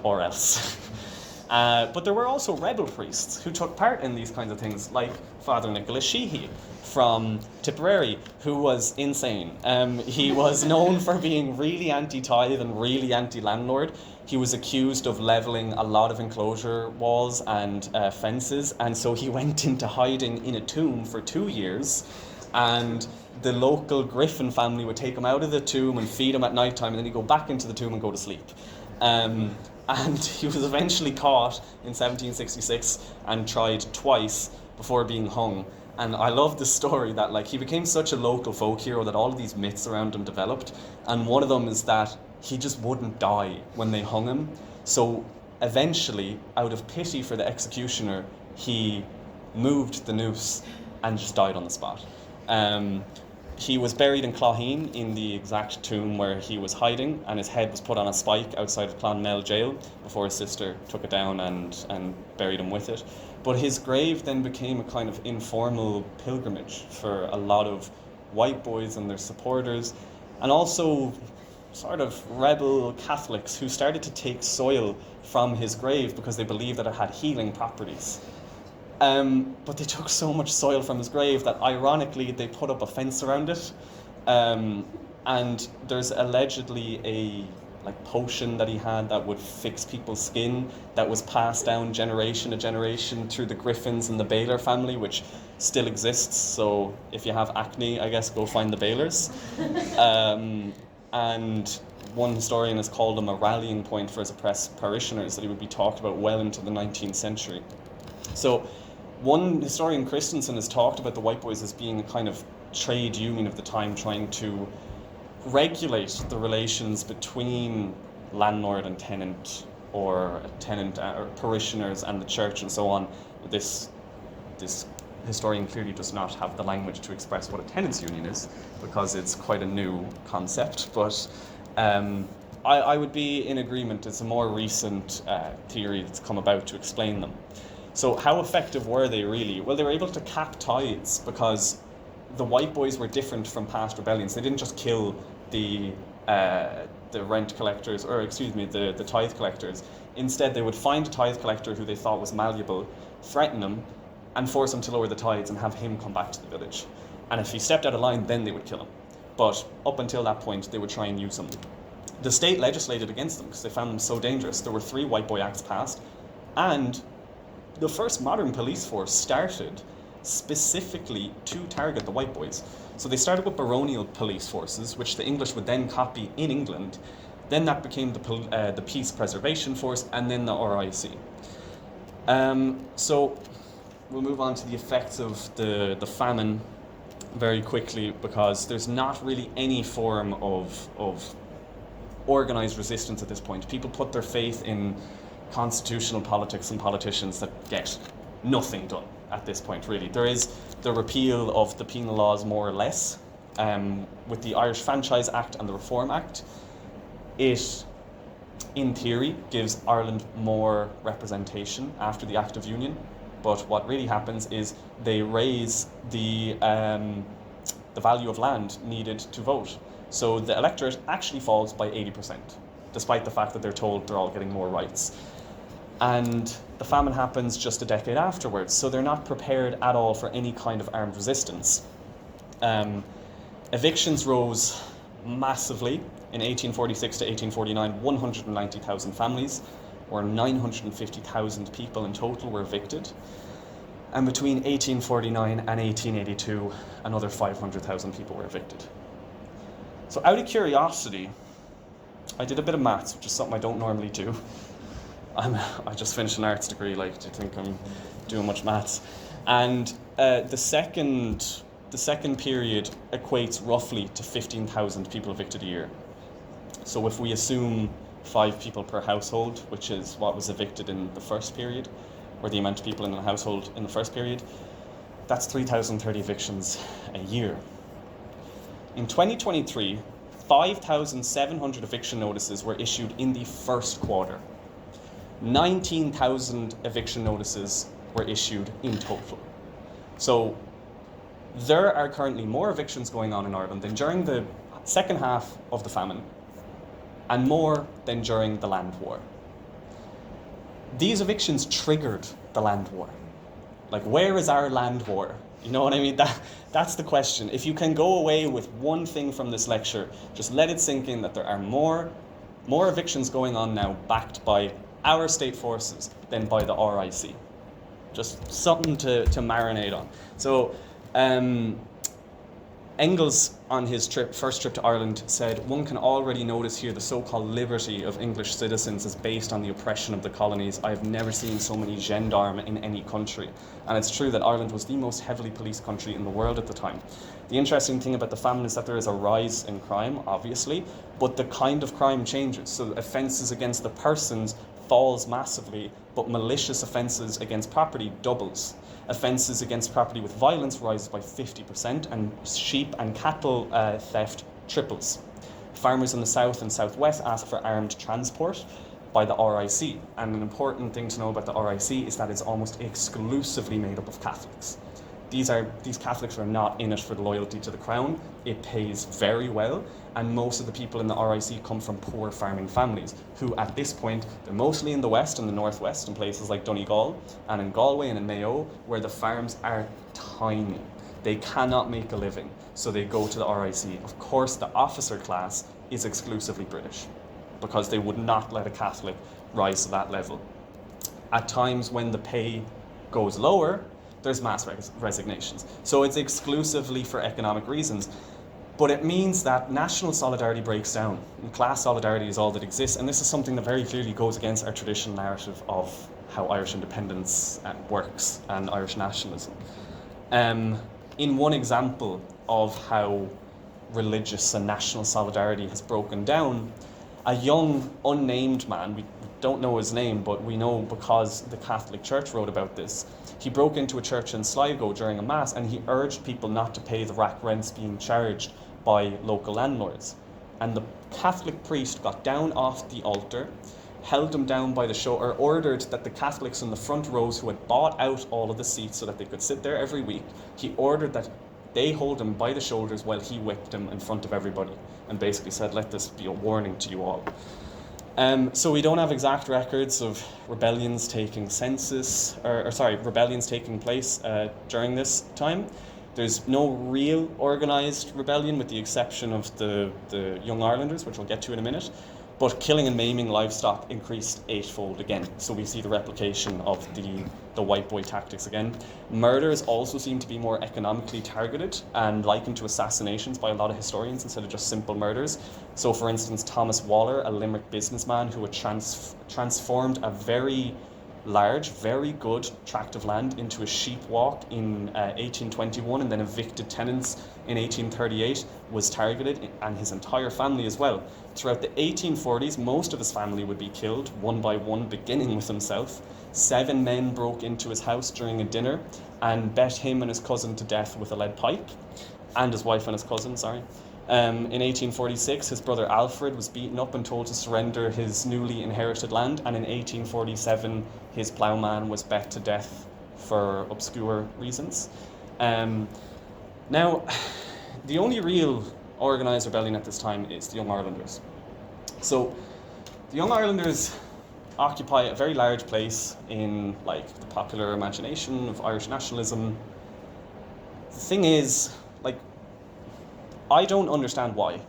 A: But there were also rebel priests who took part in these kinds of things, like Father Nicholas Sheehy from Tipperary, who was insane. He was known for being really anti-tithe and really anti-landlord. He was accused of levelling a lot of enclosure walls and fences, and so he went into hiding in a tomb for 2 years, and the local Griffin family would take him out of the tomb and feed him at night time, and then he'd go back into the tomb and go to sleep. And he was eventually caught in 1766 and tried twice before being hung. And I love this story that, like, he became such a local folk hero that all of these myths around him developed. And one of them is that he just wouldn't die when they hung him. So eventually, out of pity for the executioner, he moved the noose and just died on the spot. He was buried in Clogheen in the exact tomb where he was hiding, and his head was put on a spike outside of Clonmel jail before his sister took it down and buried him with it. But his grave then became a kind of informal pilgrimage for a lot of white boys and their supporters, and also sort of rebel Catholics who started to take soil from his grave because they believed that it had healing properties. But they took so much soil from his grave that ironically they put up a fence around it. And there's allegedly a potion that he had that would fix people's skin that was passed down generation to generation through the Griffins and the Baylor family, which still exists. So if you have acne, I guess go find the Baylors. And one historian has called him a rallying point for his oppressed parishioners, that he would be talked about well into the 19th century. So one historian, Christensen, has talked about the White Boys as being a kind of trade union of the time, trying to regulate the relations between landlord and tenant, or tenant or parishioners and the church and so on. This historian clearly does not have the language to express what a tenants union is, because it's quite a new concept, but I would be in agreement. It's a more recent theory that's come about to explain them. So how effective were they really? Well, they were able to cap tithes because the White Boys were different from past rebellions. They didn't just kill the rent collectors, or the tithe collectors. Instead, they would find a tithe collector who they thought was malleable, threaten him, and force him to lower the tithes and have him come back to the village. And if he stepped out of line, then they would kill him. But up until that point, they would try and use him. The state legislated against them because they found them so dangerous. There were 3 White Boy Acts passed, and the first modern police force started specifically to target the White Boys. So they started with baronial police forces, which the English would then copy in England. Then that became the Peace Preservation Force, and then the RIC. So we'll move on to the effects of the famine very quickly, because there's not really any form of organised resistance at this point. People put their faith in constitutional politics and politicians that get nothing done at this point, really. There is the repeal of the penal laws, more or less, with the Irish Franchise Act and the Reform Act. It, in theory, gives Ireland more representation after the Act of Union, but what really happens is they raise the value of land needed to vote. So the electorate actually falls by 80%, despite the fact that they're told they're all getting more rights. And the famine happens just a decade afterwards, so they're not prepared at all for any kind of armed resistance. Evictions rose massively. In 1846 to 1849, 190,000 families, or 950,000 people in total, were evicted. And between 1849 and 1882, another 500,000 people were evicted. So out of curiosity, I did a bit of maths, which is something I don't normally do. I just finished an arts degree, do you think I'm doing much maths? And the second period equates roughly to 15,000 people evicted a year. So if we assume 5 people per household, which is what was evicted in the first period, or the amount of people in a household in the first period, that's 3,030 evictions a year. In 2023, 5,700 eviction notices were issued in the first quarter. 19,000 eviction notices were issued in total. So there are currently more evictions going on in Ireland than during the second half of the famine, and more than during the land war. These evictions triggered the land war. Like, where is our land war? You know what I mean? That's the question. If you can go away with one thing from this lecture, just let it sink in that there are more evictions going on now backed by our state forces than by the RIC. Just something to marinate on. So Engels, on his first trip to Ireland, said, "One can already notice here the so-called liberty of English citizens is based on the oppression of the colonies. I have never seen so many gendarmes in any country." And it's true that Ireland was the most heavily policed country in the world at the time. The interesting thing about the famine is that there is a rise in crime, obviously, but the kind of crime changes. So offences against the persons falls massively, but malicious offences against property doubles. Offences against property with violence rises by 50%, and sheep and cattle theft triples. Farmers in the south and southwest ask for armed transport by the RIC, and an important thing to know about the RIC is that it's almost exclusively made up of Catholics. These Catholics are not in it for the loyalty to the crown. It pays very well, and most of the people in the RIC come from poor farming families, who at this point, they're mostly in the west and the northwest, in places like Donegal, and in Galway and in Mayo, where the farms are tiny. They cannot make a living, so they go to the RIC. Of course, the officer class is exclusively British, because they would not let a Catholic rise to that level. At times when the pay goes lower, there's mass resignations. So it's exclusively for economic reasons. But it means that national solidarity breaks down, and class solidarity is all that exists, and this is something that very clearly goes against our traditional narrative of how Irish independence works and Irish nationalism. In one example of how religious and national solidarity has broken down, a young unnamed man, we don't know his name, but we know because the Catholic Church wrote about this, he broke into a church in Sligo during a mass, and he urged people not to pay the rack rents being charged by local landlords. And the Catholic priest got down off the altar, held him down by the shoulder, ordered that the Catholics in the front rows who had bought out all of the seats so that they could sit there every week, he ordered that they hold him by the shoulders while he whipped him in front of everybody, and basically said, "Let this be a warning to you all." So we don't have exact records of rebellions taking place during this time. There's no real organised rebellion, with the exception of the Young Irelanders, which we'll get to in a minute. But killing and maiming livestock increased eightfold again. So we see the replication of the white boy tactics again. Murders also seem to be more economically targeted and likened to assassinations by a lot of historians instead of just simple murders. So for instance, Thomas Waller, a Limerick businessman who had transformed a very large, very good tract of land into a sheep walk in 1821, and then evicted tenants in 1838, was targeted, and his entire family as well. Throughout the 1840s, most of his family would be killed, one by one, beginning with himself. 7 men broke into his house during a dinner and bet him and his cousin to death with a lead pipe, and his wife and his cousin, sorry. In 1846, his brother Alfred was beaten up and told to surrender his newly inherited land, and in 1847, his ploughman was bet to death for obscure reasons. Now, the only real organised rebellion at this time is the Young Irelanders. So, the Young Irelanders occupy a very large place in the popular imagination of Irish nationalism. The thing is, I don't understand why.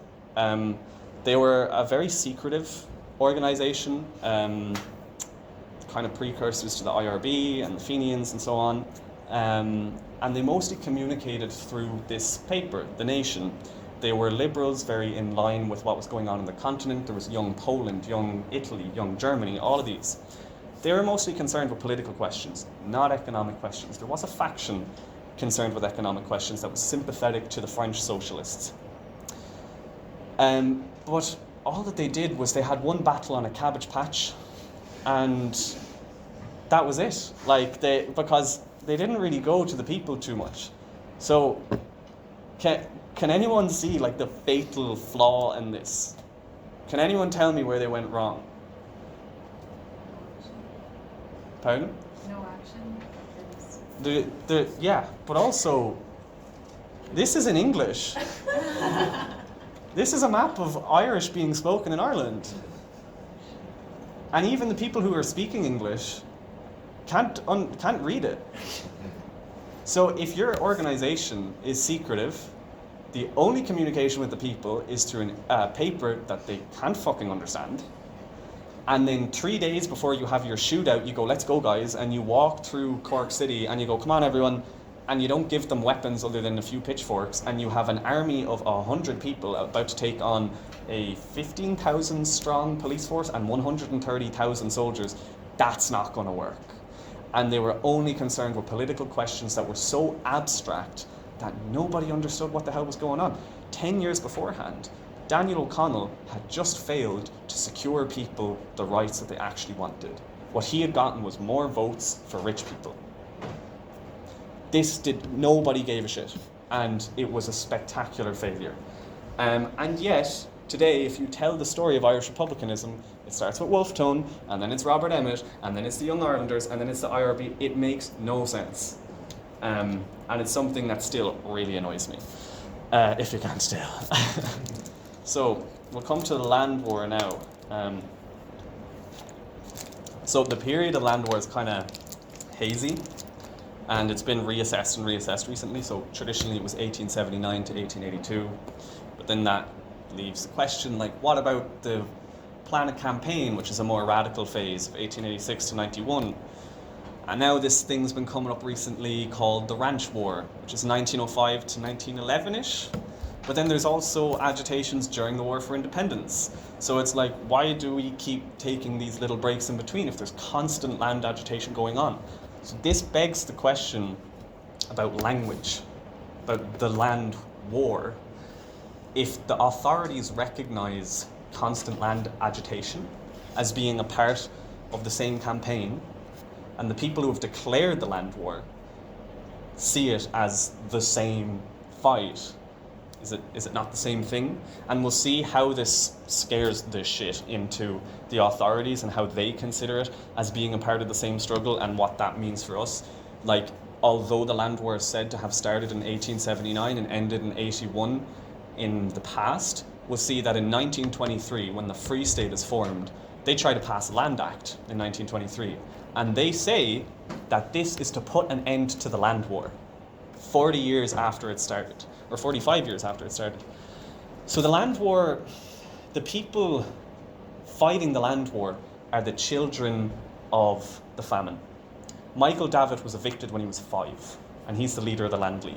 A: They were a very secretive organisation, kind of precursors to the IRB and the Fenians and so on, and they mostly communicated through this paper, The Nation. They were liberals, very in line with what was going on in the continent. There was young Poland, young Italy, young Germany, all of these. They were mostly concerned with political questions, not economic questions. There was a faction concerned with economic questions that was sympathetic to the French socialists. But all that they did was they had one battle on a cabbage patch, and that was it. Because they didn't really go to the people too much. So can anyone see the fatal flaw in this? Can anyone tell me where they went wrong? Pardon?
B: No action.
A: Yeah, but also, this is in English. This is a map of Irish being spoken in Ireland. And even the people who are speaking English can't read it. So if your organization is secretive, the only communication with the people is through a paper that they can't fucking understand. And then 3 days before you have your shootout, you go, let's go guys, and you walk through Cork City and you go, come on everyone, and you don't give them weapons other than a few pitchforks, and you have an army of 100 people about to take on a 15,000 strong police force and 130,000 soldiers. That's not going to work. And they were only concerned with political questions that were so abstract that nobody understood what the hell was going on. 10 years beforehand, Daniel O'Connell had just failed to secure people the rights that they actually wanted. What he had gotten was more votes for rich people. Nobody gave a shit, and it was a spectacular failure. And yet, today, if you tell the story of Irish republicanism, it starts with Wolfe Tone, and then it's Robert Emmet, and then it's the Young Irelanders, and then it's the IRB. It makes no sense. And it's something that still really annoys me, if you can't tell. So, we'll come to the land war now. So the period of land war is kind of hazy, and it's been reassessed recently. So traditionally it was 1879 to 1882, but then that leaves the question, what about the plan of campaign, which is a more radical phase of 1886 to 91? And now this thing's been coming up recently called the Ranch War, which is 1905 to 1911-ish. But then there's also agitations during the War for Independence. So it's why do we keep taking these little breaks in between if there's constant land agitation going on? So this begs the question about language, about the land war. If the authorities recognize constant land agitation as being a part of the same campaign, and the people who have declared the land war see it as the same fight, is it not the same thing? And we'll see how this scares the shit into the authorities and how they consider it as being a part of the same struggle and what that means for us. Although the land war is said to have started in 1879 and ended in 81 in the past, we'll see that in 1923, when the Free State is formed, they try to pass a Land Act in 1923. And they say that this is to put an end to the land war 40 years after it started, or 45 years after it started. So the land war, the people fighting the land war are the children of the famine. Michael Davitt was evicted when he was 5, and he's the leader of the Land League.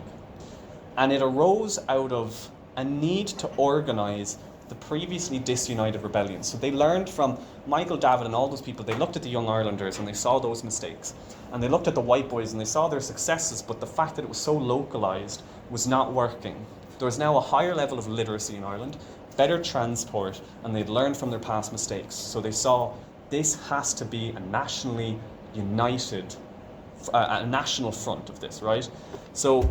A: And it arose out of a need to organise the previously disunited rebellions. So they learned from Michael Davitt and all those people. They looked at the Young Irelanders and they saw those mistakes. And they looked at the white boys and they saw their successes, but the fact that it was so localised was not working. There was now a higher level of literacy in Ireland, better transport, and they'd learned from their past mistakes. So they saw this has to be a nationally united, a national front of this, right? So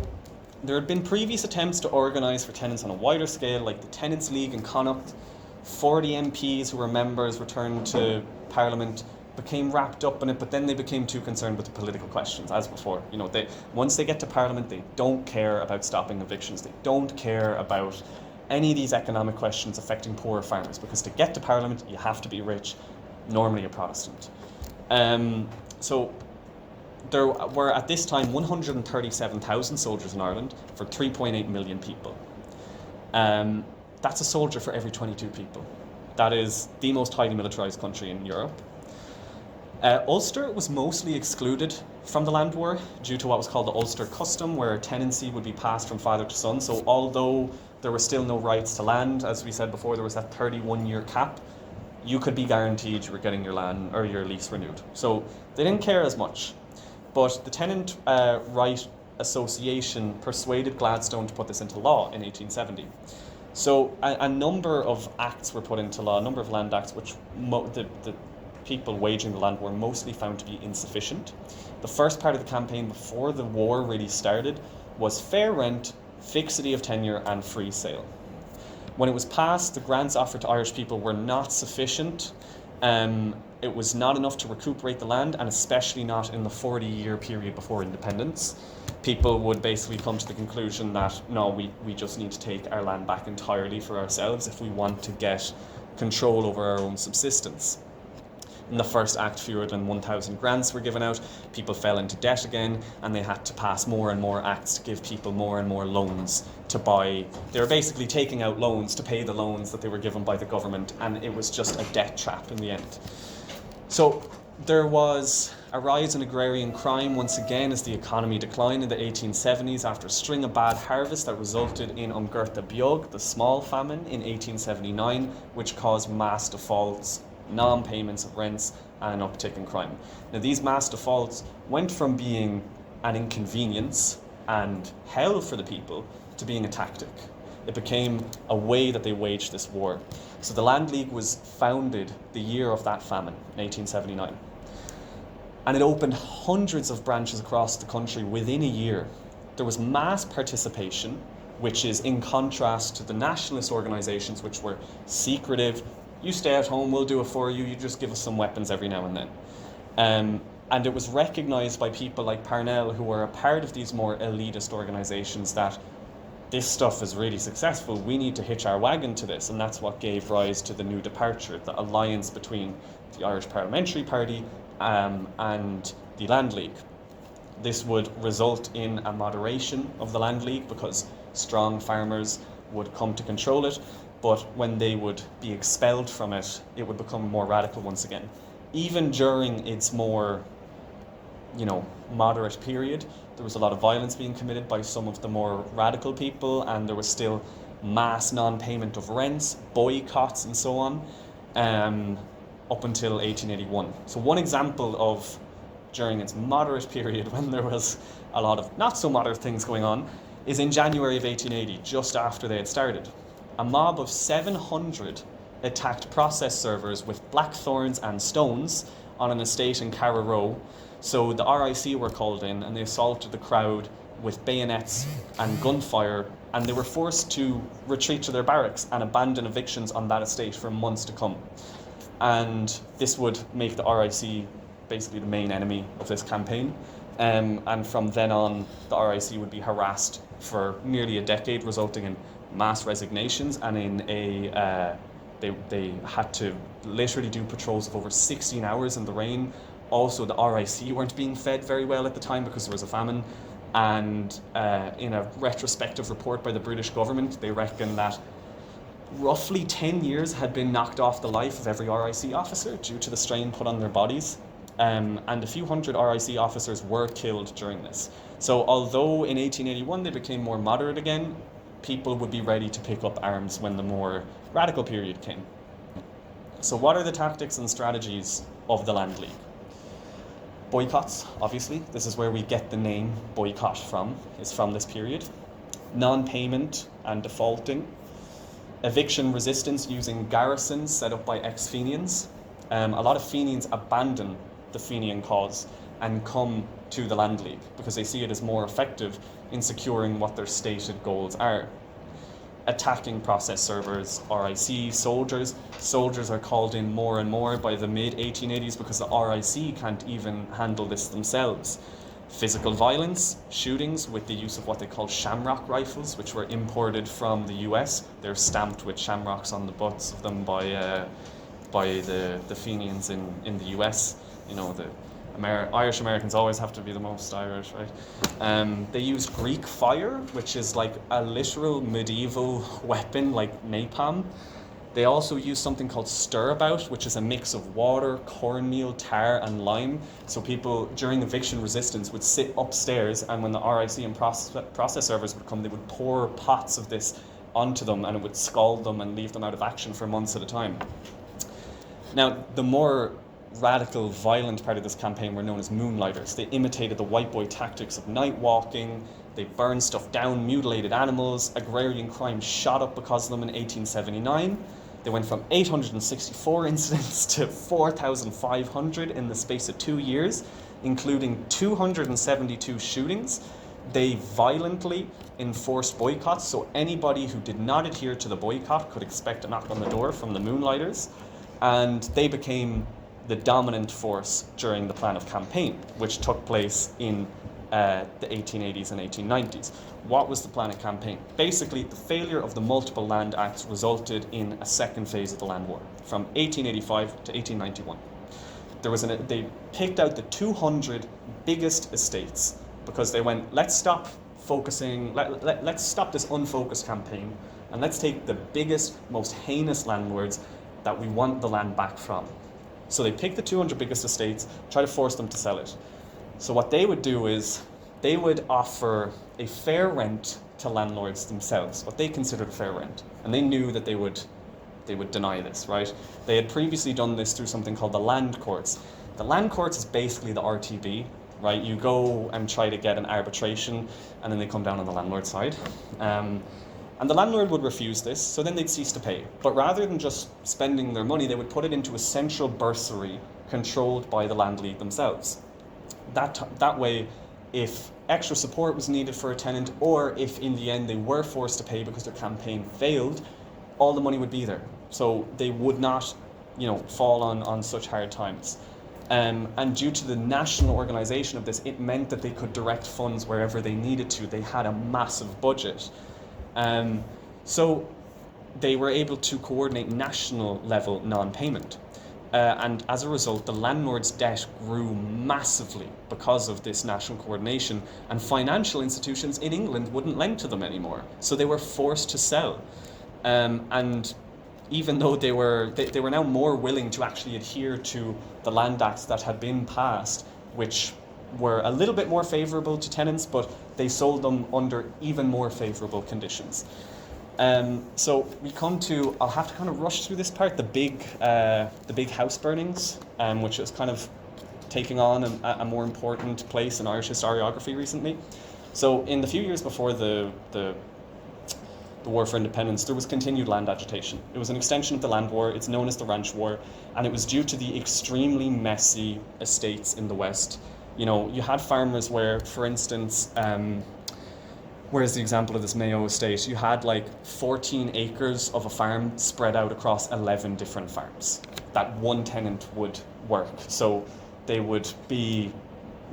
A: there had been previous attempts to organise for tenants on a wider scale, like the Tenants' League in Connacht. 40 MPs who were members returned to Parliament, became wrapped up in it, but then they became too concerned with the political questions, as before. Once they get to Parliament, they don't care about stopping evictions. They don't care about any of these economic questions affecting poorer farmers, because to get to Parliament, you have to be rich, normally a Protestant. So there were at this time 137,000 soldiers in Ireland for 3.8 million people. That's a soldier for every 22 people. That is the most highly militarised country in Europe. Ulster was mostly excluded from the land war due to what was called the Ulster custom, where tenancy would be passed from father to son. So although there were still no rights to land, as we said before, there was that 31-year cap, you could be guaranteed you were getting your land or your lease renewed. So they didn't care as much. But the Tenant Right Association persuaded Gladstone to put this into law in 1870. So a number of acts were put into law, a number of land acts, which the people waging the land were mostly found to be insufficient. The first part of the campaign before the war really started was fair rent, fixity of tenure, and free sale. When it was passed, the grants offered to Irish people were not sufficient. It was not enough to recuperate the land, and especially not in the 40-year period before independence. People would basically come to the conclusion that, no, we just need to take our land back entirely for ourselves if we want to get control over our own subsistence. In the first act, fewer than 1,000 grants were given out. People fell into debt again, and they had to pass more and more acts to give people more and more loans to buy. They were basically taking out loans to pay the loans that they were given by the government, and it was just a debt trap in the end. So there was a rise in agrarian crime once again as the economy declined in the 1870s after a string of bad harvests that resulted in Umgerta Biog, the small famine, in 1879, which caused mass defaults, non-payments of rents, and an uptick in crime. Now, these mass defaults went from being an inconvenience and hell for the people to being a tactic. It became a way that they waged this war. So the Land League was founded the year of that famine, in 1879. And it opened hundreds of branches across the country within a year. There was mass participation, which is in contrast to the nationalist organisations, which were secretive. You stay at home, we'll do it for you, you just give us some weapons every now and then. And it was recognised by people like Parnell, who were a part of these more elitist organisations, that this stuff is really successful, we need to hitch our wagon to this, and that's what gave rise to the New Departure, the alliance between the Irish Parliamentary Party and the Land League. This would result in a moderation of the Land League because strong farmers would come to control it, but when they would be expelled from it, it would become more radical once again. Even during its more, moderate period, there was a lot of violence being committed by some of the more radical people, and there was still mass non-payment of rents, boycotts, and so on, up until 1881. So one example of during its moderate period, when there was a lot of not so moderate things going on, is in January of 1880, just after they had started. A mob of 700 attacked process servers with blackthorns and stones on an estate in Carraroe. So the RIC were called in, and they assaulted the crowd with bayonets and gunfire, and they were forced to retreat to their barracks and abandon evictions on that estate for months to come. And this would make the RIC basically the main enemy of this campaign. And from then on, the RIC would be harassed for nearly a decade, resulting in mass resignations, and they had to literally do patrols of over 16 hours in the rain. Also, the RIC weren't being fed very well at the time because there was a famine. And in a retrospective report by the British government, they reckon that roughly 10 years had been knocked off the life of every RIC officer due to the strain put on their bodies. And a few hundred RIC officers were killed during this. So although in 1881 they became more moderate again, people would be ready to pick up arms when the more radical period came. So what are the tactics and strategies of the Land League? Boycotts, obviously. This is where we get the name boycott from, is from this period. Non-payment and defaulting. Eviction resistance using garrisons set up by ex-Fenians. A lot of Fenians abandon the Fenian cause and come to the Land League because they see it as more effective in securing what their stated goals are. Attacking process servers, RIC, soldiers. Soldiers are called in more and more by the mid-1880s because the RIC can't even handle this themselves. Physical violence, shootings with the use of what they call shamrock rifles, which were imported from the US. They're stamped with shamrocks on the butts of them by the Fenians in the US. The Irish Americans always have to be the most Irish, right? They used Greek fire, which is like a literal medieval weapon like napalm. They also used something called stirabout, which is a mix of water, cornmeal, tar, and lime. So people during eviction resistance would sit upstairs, and when the RIC and process servers would come, they would pour pots of this onto them, and it would scald them and leave them out of action for months at a time. Now, the more radical, violent part of this campaign were known as moonlighters. They imitated the white boy tactics of night walking, they burned stuff down, mutilated animals, agrarian crime shot up because of them in 1879. They went from 864 incidents to 4,500 in the space of 2 years, including 272 shootings. They violently enforced boycotts, so anybody who did not adhere to the boycott could expect a knock on the door from the moonlighters, and they became the dominant force during the Plan of Campaign, which took place in the 1880s and 1890s. What was the Plan of Campaign? Basically, the failure of the Multiple Land Acts resulted in a second phase of the Land War, from 1885 to 1891. They picked out the 200 biggest estates because they went, let's stop focusing, let's stop this unfocused campaign, and let's take the biggest, most heinous landlords that we want the land back from. So they picked the 200 biggest estates, try to force them to sell it. So what they would do is they would offer a fair rent to landlords themselves, what they considered a fair rent. And they knew that they would deny this, right? They had previously done this through something called the land courts. The land courts is basically the RTB, right? You go and try to get an arbitration, and then they come down on the landlord side. And the landlord would refuse this, so then they'd cease to pay. But rather than just spending their money, they would put it into a central bursary controlled by the land league themselves. That way, if extra support was needed for a tenant, or if in the end they were forced to pay because their campaign failed, all the money would be there. So they would not, fall on such hard times. And due to the national organisation of this, it meant that they could direct funds wherever they needed to. They had a massive budget. So they were able to coordinate national level non-payment. And as a result, the landlord's debt grew massively because of this national coordination, and financial institutions in England wouldn't lend to them anymore. So they were forced to sell. And even though they were now more willing to actually adhere to the land acts that had been passed, which were a little bit more favourable to tenants, but they sold them under even more favourable conditions. So we come to, I'll have to kind of rush through this part, the big house burnings, which is kind of taking on a more important place in Irish historiography recently. So in the few years before the War for Independence, there was continued land agitation. It was an extension of the Land War. It's known as the Ranch War, and it was due to the extremely messy estates in the West. You had farmers where, for instance, where's the example of this Mayo estate? You had like 14 acres of a farm spread out across 11 different farms that one tenant would work. So they would be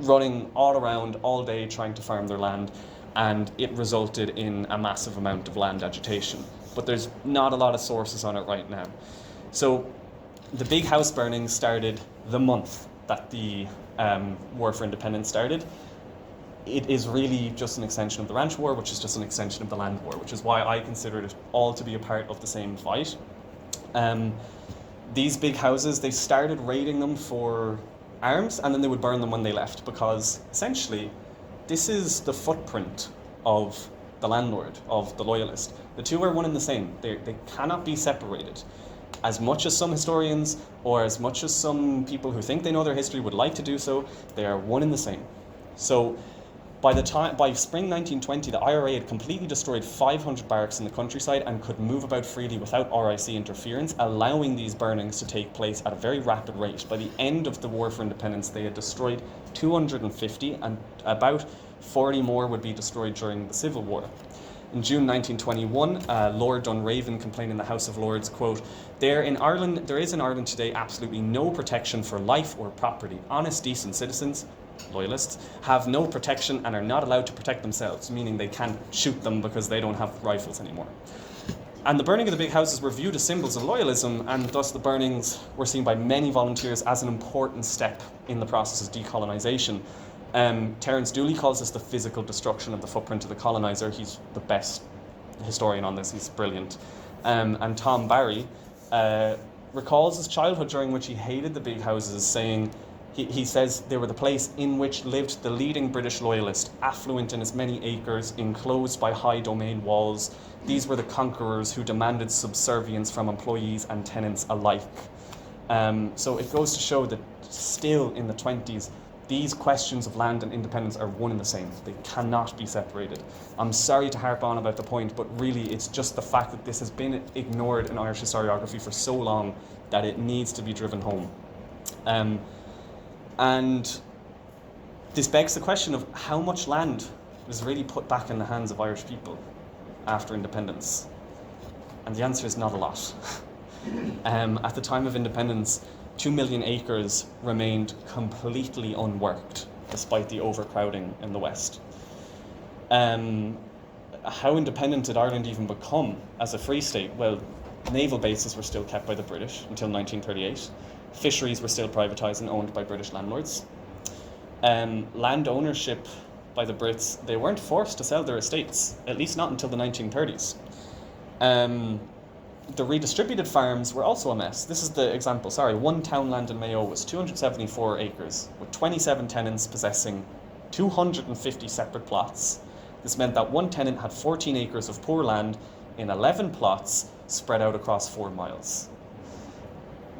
A: running all around all day trying to farm their land, and it resulted in a massive amount of land agitation. But there's not a lot of sources on it right now. So the big house burnings started the month that the War for Independence started. It is really just an extension of the Ranch War, which is just an extension of the Land War, which is why I consider it all to be a part of the same fight. These big houses, they started raiding them for arms, and then they would burn them when they left, because essentially this is the footprint of the landlord, of the loyalist. The two are one and the same. They cannot be separated. As much as some historians, or as much as some people who think they know their history would like to do so, they are one and the same. So by spring 1920, the IRA had completely destroyed 500 barracks in the countryside and could move about freely without RIC interference, allowing these burnings to take place at a very rapid rate. By the end of the War for Independence, they had destroyed 250, and about 40 more would be destroyed during the Civil War. In June 1921, Lord Dunraven complained in the House of Lords, quote, there is in Ireland today absolutely no protection for life or property. Honest, decent citizens, loyalists, have no protection and are not allowed to protect themselves, meaning they can't shoot them because they don't have rifles anymore. And the burning of the big houses were viewed as symbols of loyalism, and thus the burnings were seen by many volunteers as an important step in the process of decolonisation. Terence Dooley calls this the physical destruction of the footprint of the coloniser. He's the best historian on this, he's brilliant. And Tom Barry recalls his childhood, during which he hated the big houses, saying, he says they were the place in which lived the leading British loyalist, affluent in its many acres, enclosed by high domain walls. These were the conquerors who demanded subservience from employees and tenants alike. So it goes to show that still in the 20s, these questions of land and independence are one and the same. They cannot be separated. I'm sorry to harp on about the point, but really it's just the fact that this has been ignored in Irish historiography for so long that it needs to be driven home. And this begs the question of how much land was really put back in the hands of Irish people after independence. And the answer is not a lot. At the time of independence, 2 million acres remained completely unworked, despite the overcrowding in the West. How independent did Ireland even become as a free state? Well, naval bases were still kept by the British until 1938. Fisheries were still privatised and owned by British landlords. Land ownership by the Brits, they weren't forced to sell their estates, at least not until the 1930s. The redistributed farms were also a mess. This is the example, one townland in Mayo was 274 acres, with 27 tenants possessing 250 separate plots. This meant that one tenant had 14 acres of poor land in 11 plots spread out across 4 miles.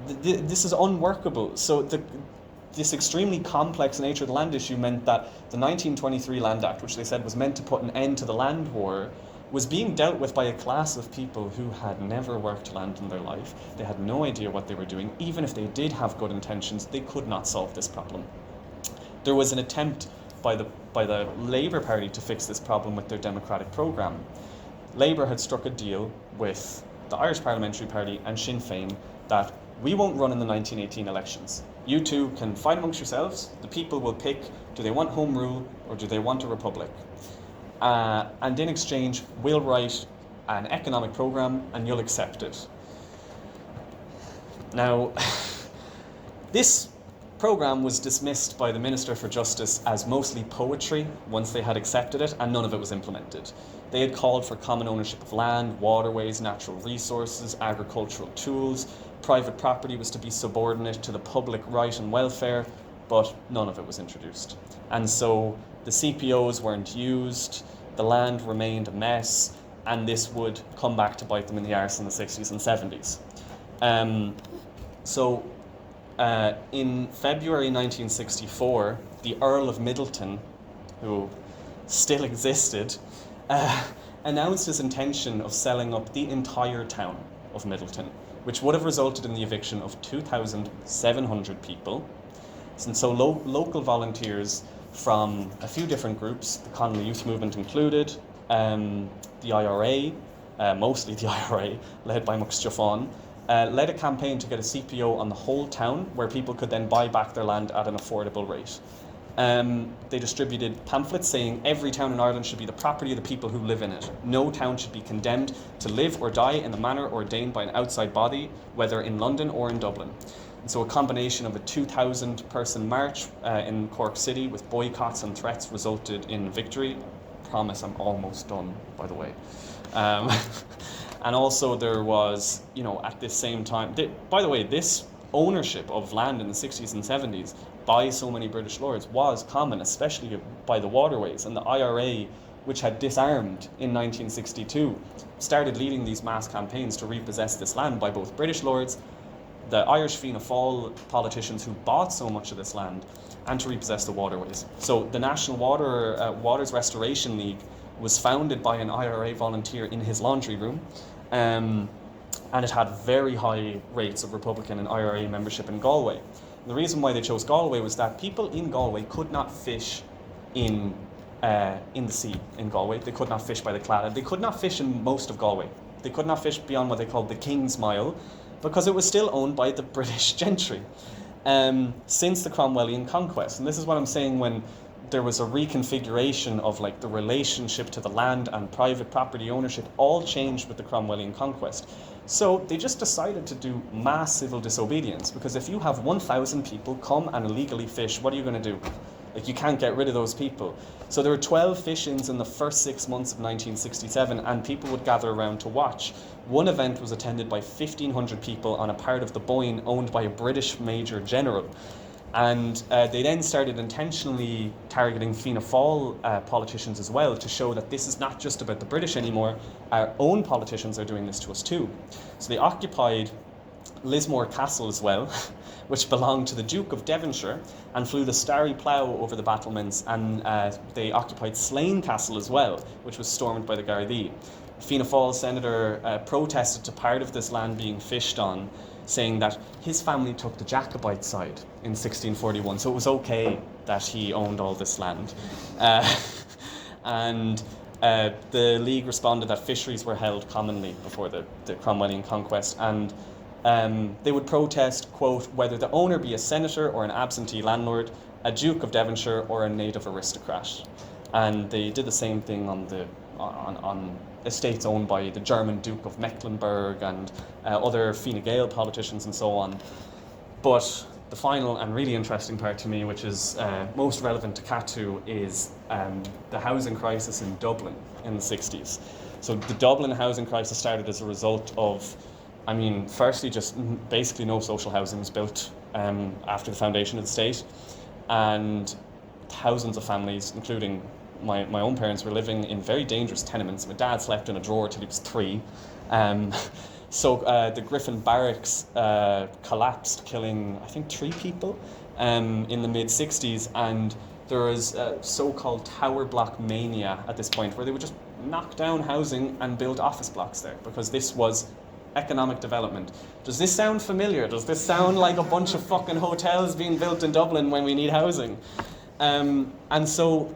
A: This is unworkable. So this extremely complex nature of the land issue meant that the 1923 Land Act, which they said was meant to put an end to the land war, was being dealt with by a class of people who had never worked land in their life. They had no idea what they were doing. Even if they did have good intentions, they could not solve this problem. There was an attempt by the Labour Party to fix this problem with their democratic programme. Labour had struck a deal with the Irish Parliamentary Party and Sinn Féin that we won't run in the 1918 elections. You two can fight amongst yourselves. The people will pick, do they want home rule or do they want a republic? And in exchange, we'll write an economic programme and you'll accept it. Now, this programme was dismissed by the Minister for Justice as mostly poetry once they had accepted it, and none of it was implemented. They had called for common ownership of land, waterways, natural resources, agricultural tools. Private property was to be subordinate to the public right and welfare, but none of it was introduced. And so the CPOs weren't used, the land remained a mess, and this would come back to bite them in the arse in the 60s and 70s. In February 1964, the Earl of Middleton, who still existed, announced his intention of selling up the entire town of Middleton, which would have resulted in the eviction of 2,700 people. And so local volunteers from a few different groups, the Connolly Youth Movement included, the IRA, mostly the IRA, led by Mux Jafon, led a campaign to get a CPO on the whole town where people could then buy back their land at an affordable rate. They distributed pamphlets saying every town in Ireland should be the property of the people who live in it. No town should be condemned to live or die in the manner ordained by an outside body, whether in London or in Dublin. And so a combination of a 2,000-person march in Cork City with boycotts and threats resulted in victory. Promise I'm almost done, by the way. And also there was, at this same time, by the way, this ownership of land in the 60s and 70s by so many British lords was common, especially by the waterways. And the IRA, which had disarmed in 1962, started leading these mass campaigns to repossess this land by both British lords, the Irish Fianna Fáil politicians who bought so much of this land, and to repossess the waterways. So the National Waters Restoration League was founded by an IRA volunteer in his laundry room, and it had very high rates of Republican and IRA membership in Galway. And the reason why they chose Galway was that people in Galway could not fish in the sea in Galway. They could not fish by the Claddagh. They could not fish in most of Galway. They could not fish beyond what they called the King's Mile, because it was still owned by the British gentry since the Cromwellian conquest. And this is what I'm saying when there was a reconfiguration of the relationship to the land and private property ownership all changed with the Cromwellian conquest. So they just decided to do mass civil disobedience, because if you have 1,000 people come and illegally fish, what are you going to do? You can't get rid of those people. So there were 12 fish-ins in the first 6 months of 1967, and people would gather around to watch. One event was attended by 1,500 people on a part of the Boyne owned by a British Major General. And they then started intentionally targeting Fianna Fáil politicians as well, to show that this is not just about the British anymore. Our own politicians are doing this to us too. So they occupied Lismore Castle as well, which belonged to the Duke of Devonshire, and flew the Starry Plough over the battlements, and they occupied Slane Castle as well, which was stormed by the Gardaí. Fianna Fáil senator protested to part of this land being fished on, saying that his family took the Jacobite side in 1641, so it was okay that he owned all this land. And the League responded that fisheries were held commonly before the Cromwellian conquest, and they would protest, quote, whether the owner be a senator or an absentee landlord, a Duke of Devonshire or a native aristocrat. And they did the same thing on estates owned by the German Duke of Mecklenburg and other Fine Gael politicians and so on. But the final and really interesting part to me, which is most relevant to CATU, is the housing crisis in Dublin in the 60s. So the Dublin housing crisis started as a result of, firstly, just basically no social housing was built after the foundation of the state, and thousands of families, including my own parents, were living in very dangerous tenements. My dad slept in a drawer till he was 3. So the Griffin Barracks collapsed, killing, I think, 3 people in the mid-60s, and there was so-called tower block mania at this point, where they would just knock down housing and build office blocks there, because this was economic development. Does this sound familiar? Does this sound like a bunch of fucking hotels being built in Dublin when we need housing? And so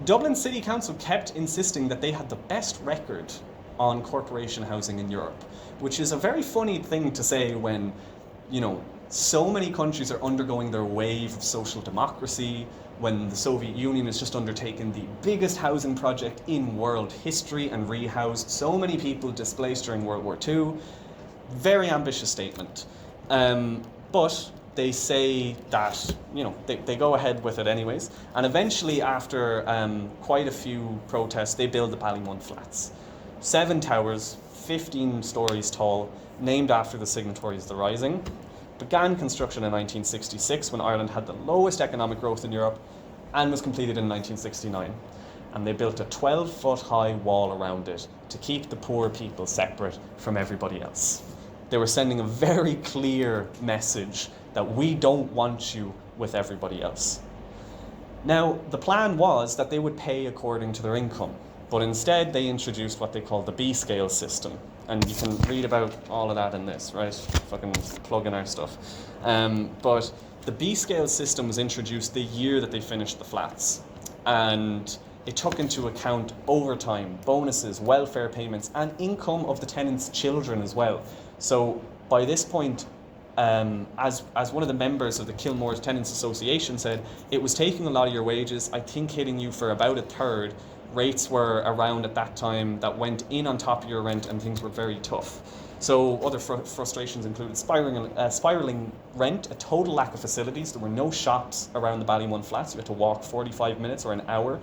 A: Dublin City Council kept insisting that they had the best record on corporation housing in Europe, which is a very funny thing to say when, so many countries are undergoing their wave of social democracy, when the Soviet Union has just undertaken the biggest housing project in world history and rehoused so many people displaced during World War II. Very ambitious statement. But they say that, they go ahead with it anyways. And eventually, after quite a few protests, they build the Ballymont Flats. 7 towers, 15 stories tall, named after the signatories of the Rising. Began construction in 1966, when Ireland had the lowest economic growth in Europe, and was completed in 1969. And they built a 12-foot high wall around it to keep the poor people separate from everybody else. They were sending a very clear message that we don't want you with everybody else. Now, the plan was that they would pay according to their income, but instead they introduced what they call the B-scale system. And you can read about all of that in this, right? Fucking plug in our stuff. But the B-scale system was introduced the year that they finished the flats. And it took into account overtime, bonuses, welfare payments, and income of the tenants' children as well. So by this point, as one of the members of the Kilmore Tenants Association said, it was taking a lot of your wages, I think hitting you for about a third. Rates were around at that time that went in on top of your rent, and things were very tough. So other frustrations included spiraling rent, a total lack of facilities. There were no shops around the Ballymont Flats. You had to walk 45 minutes or an hour.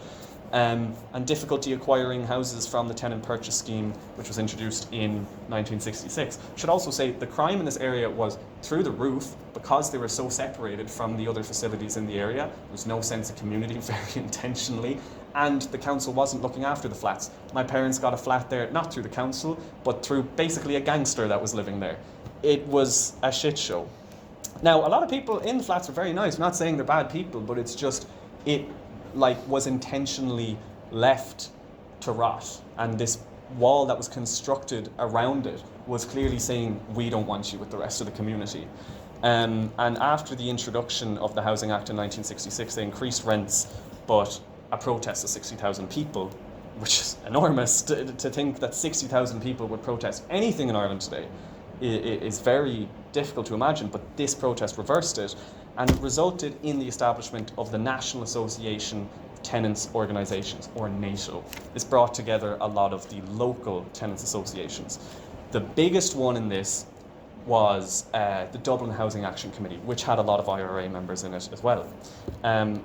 A: And difficulty acquiring houses from the tenant purchase scheme, which was introduced in 1966. Should also say the crime in this area was through the roof because they were so separated from the other facilities in the area. There was no sense of community, very intentionally, and the council wasn't looking after the flats. My parents got a flat there, not through the council, but through basically a gangster that was living there. It was a shit show. Now, a lot of people in the flats are very nice. I'm not saying they're bad people, but it's just, it was intentionally left to rot, and this wall that was constructed around it was clearly saying, we don't want you with the rest of the community. And after the introduction of the Housing Act in 1966, they increased rents, but a protest of 60,000 people, which is enormous. To think that 60,000 people would protest anything in Ireland today is very difficult to imagine, but this protest reversed it, and it resulted in the establishment of the National Association of Tenants Organisations, or NATO. This brought together a lot of the local tenants associations. The biggest one in this was the Dublin Housing Action Committee, which had a lot of IRA members in it as well.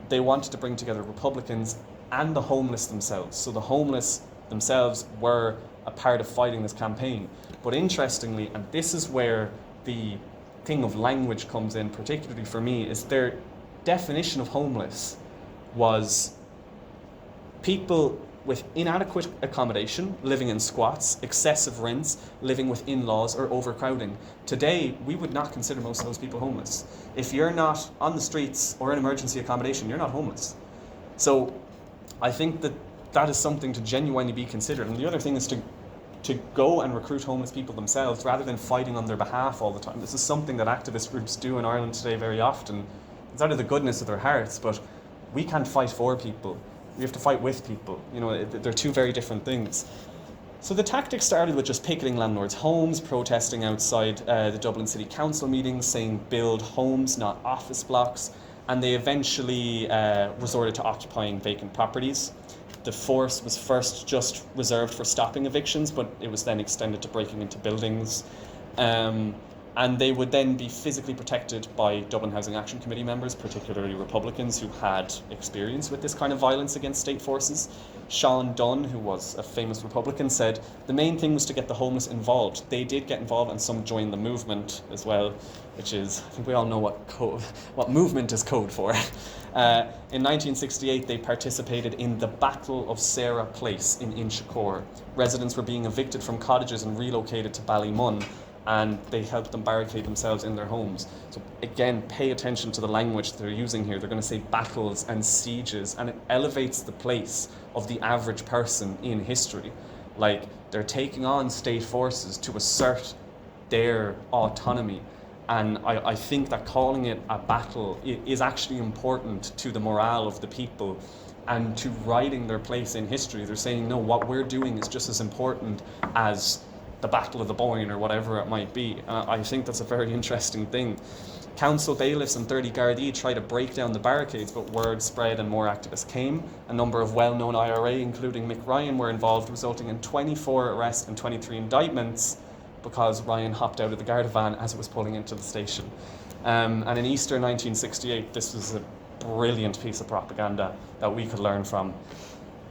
A: They wanted to bring together Republicans and the homeless themselves. So the homeless themselves were a part of fighting this campaign. But interestingly, and this is where the thing of language comes in, particularly for me, is their definition of homeless was people with inadequate accommodation, living in squats, excessive rents, living with in-laws, or overcrowding. Today, we would not consider most of those people homeless. If you're not on the streets or in emergency accommodation, you're not homeless. So I think that is something to genuinely be considered. And the other thing is to go and recruit homeless people themselves rather than fighting on their behalf all the time. This is something that activist groups do in Ireland today very often. It's out of the goodness of their hearts, but we can't fight for people. We have to fight with people. You know, they're two very different things. So the tactics started with just picketing landlords' homes, protesting outside the Dublin City Council meetings, saying build homes, not office blocks, and they eventually resorted to occupying vacant properties. The force was first just reserved for stopping evictions, but it was then extended to breaking into buildings. And they would then be physically protected by Dublin Housing Action Committee members, particularly Republicans who had experience with this kind of violence against state forces. Sean Dunn, who was a famous Republican, said the main thing was to get the homeless involved. They did get involved and some joined the movement as well, which is, I think we all know what movement is code for. In 1968, they participated in the Battle of Sarah Place in Inchicore. Residents were being evicted from cottages and relocated to Ballymun, and they helped them barricade themselves in their homes. So again, pay attention to the language that they're using here. They're going to say battles and sieges, and it elevates the place of the average person in history. Like, they're taking on state forces to assert their autonomy. And I think that calling it a battle is actually important to the morale of the people and to writing their place in history. They're saying, no, what we're doing is just as important as the Battle of the Boyne or whatever it might be. I think that's a very interesting thing. Council bailiffs and 30 Gardaí tried to break down the barricades, but word spread and more activists came. A number of well-known IRA, including Mick Ryan, were involved, resulting in 24 arrests and 23 indictments because Ryan hopped out of the Garda van as it was pulling into the station. And in Easter 1968, this was a brilliant piece of propaganda that we could learn from.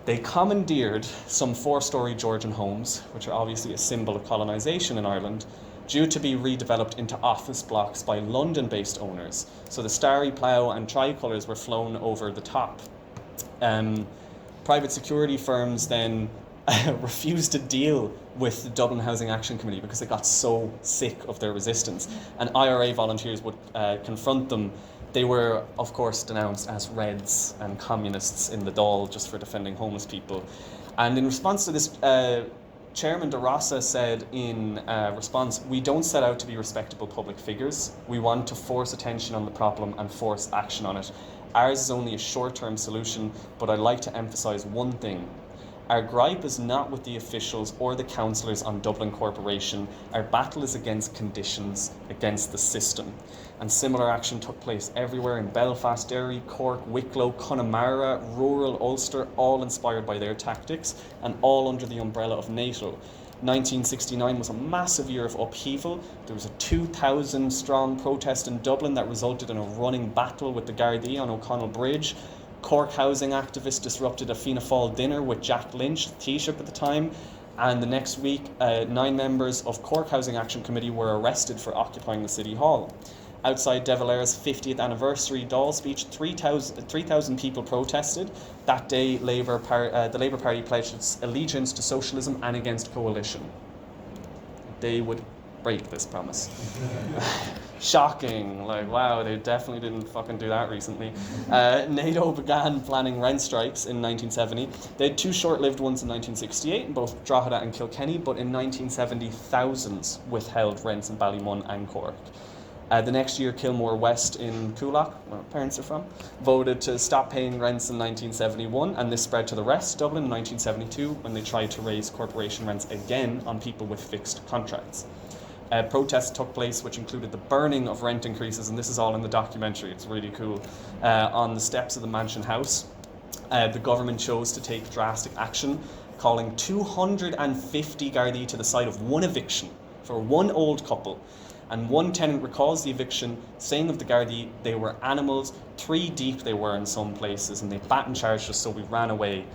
A: They commandeered some 4-storey Georgian homes, which are obviously a symbol of colonisation in Ireland, due to be redeveloped into office blocks by London-based owners. So the starry plough and tricolours were flown over the top. Private security firms then refused to deal with the Dublin Housing Action Committee because they got so sick of their resistance. And IRA volunteers would confront them. They were, of course, denounced as Reds and communists in the Dáil just for defending homeless people. And in response to this, Chairman De Rossa said in response, "We don't set out to be respectable public figures. We want to force attention on the problem and force action on it. Ours is only a short-term solution, but I'd like to emphasise one thing. Our gripe is not with the officials or the councillors on Dublin Corporation. Our battle is against conditions, against the system." And similar action took place everywhere in Belfast, Derry, Cork, Wicklow, Connemara, rural Ulster, all inspired by their tactics and all under the umbrella of NATO. 1969 was a massive year of upheaval. There was a 2,000 strong protest in Dublin that resulted in a running battle with the Gardaí on O'Connell Bridge. Cork housing activists disrupted a Fianna Fáil dinner with Jack Lynch, the Taoiseach at the time, and the next week 9 members of Cork Housing Action Committee were arrested for occupying the City Hall. Outside De Valera's 50th anniversary Dáil speech, 3,000 people protested. That day, the Labour Party pledged its allegiance to socialism and against coalition. They would break this promise. Shocking, like, wow, they definitely didn't fucking do that recently. NATO began planning rent strikes in 1970. They had 2 short-lived ones in 1968 in both Drogheda and Kilkenny, but in 1970, thousands withheld rents in Ballymun and Cork. The next year, Kilmore West in Coolock, where my parents are from, voted to stop paying rents in 1971, and this spread to the rest of Dublin in 1972 when they tried to raise corporation rents again on people with fixed contracts. Protests took place which included the burning of rent increases, and this is all in the documentary, it's really cool, on the steps of the Mansion House. The government chose to take drastic action, calling 250 Gardaí to the site of one eviction for one old couple. And one tenant recalls the eviction, saying of the Gardaí, they were animals, 3 deep they were in some places, and they bat and charged us, so we ran away.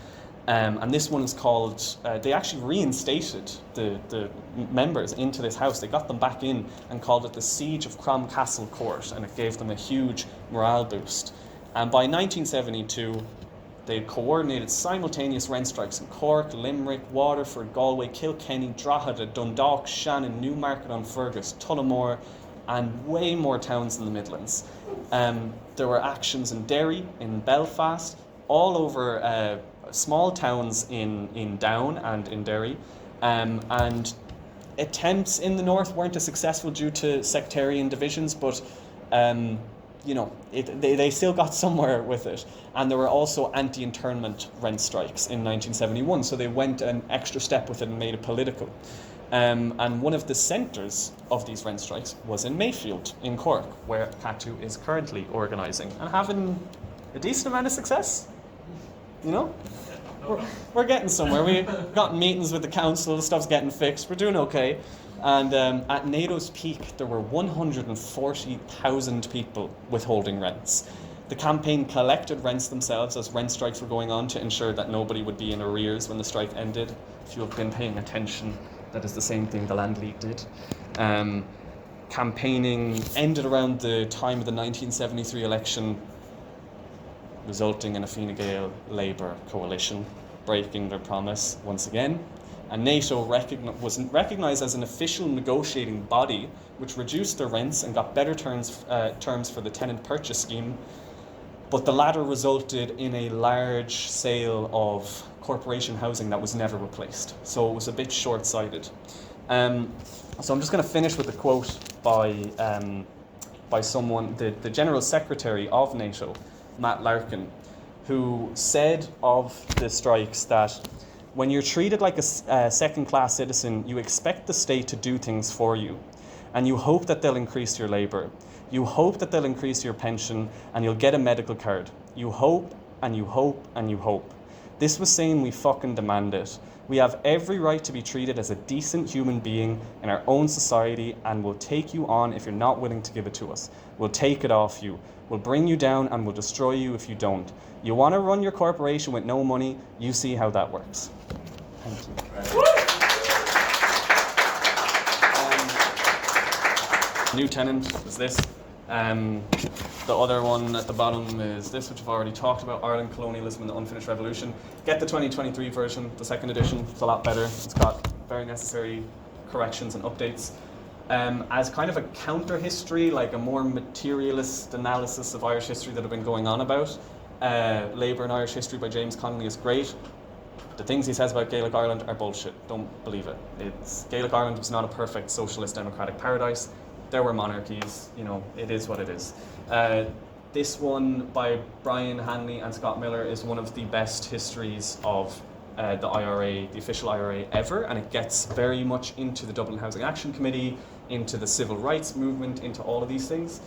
A: And this one is called, they actually reinstated the members into this house. They got them back in and called it the Siege of Cromwell Court, and it gave them a huge morale boost. And by 1972, They had coordinated simultaneous rent strikes in Cork, Limerick, Waterford, Galway, Kilkenny, Drogheda, Dundalk, Shannon, Newmarket-on-Fergus, Tullamore, and way more towns in the Midlands. There were actions in Derry, in Belfast, all over small towns in Down and in Derry, and attempts in the north weren't as successful due to sectarian divisions, but they still got somewhere with it. And there were also anti-internment rent strikes in 1971, so they went an extra step with it and made it political. And one of the centres of these rent strikes was in Mayfield in Cork, where CATU is currently organising and having a decent amount of success. We're getting somewhere. We've gotten meetings with the council, stuff's getting fixed, we're doing okay. And at NATO's peak, there were 140,000 people withholding rents. The campaign collected rents themselves as rent strikes were going on to ensure that nobody would be in arrears when the strike ended. If you have been paying attention, that is the same thing the Land League did. Campaigning ended around the time of the 1973 election, resulting in a Fine Gael Labour coalition breaking their promise once again. And NATO was recognised as an official negotiating body, which reduced their rents and got better terms for the tenant purchase scheme. But the latter resulted in a large sale of corporation housing that was never replaced. So it was a bit short-sighted. So I'm just going to finish with a quote by someone, the General Secretary of NATO, Matt Larkin, who said of the strikes that when you're treated like a second-class citizen, you expect the state to do things for you, and you hope that they'll increase your labour. You hope that they'll increase your pension, and you'll get a medical card. You hope, and you hope, and you hope. This was saying we fucking demand it. We have every right to be treated as a decent human being in our own society, and we'll take you on if you're not willing to give it to us. We'll take it off you. We'll bring you down, and we'll destroy you if you don't. You want to run your corporation with no money? You see how that works. Thank you. New tenant is this. The other one at the bottom is this, which I've already talked about, Ireland, Colonialism and the Unfinished Revolution. Get the 2023 version, the second edition. It's a lot better. It's got very necessary corrections and updates. As kind of a counter-history, like a more materialist analysis of Irish history that have been going on about, Labour in Irish History by James Connolly is great. The things he says about Gaelic Ireland are bullshit. Don't believe it. Gaelic Ireland was not a perfect socialist democratic paradise. There were monarchies. It is what it is. This one by Brian Hanley and Scott Miller is one of the best histories of the IRA, the official IRA ever, and it gets very much into the Dublin Housing Action Committee, into the civil rights movement, into all of these things.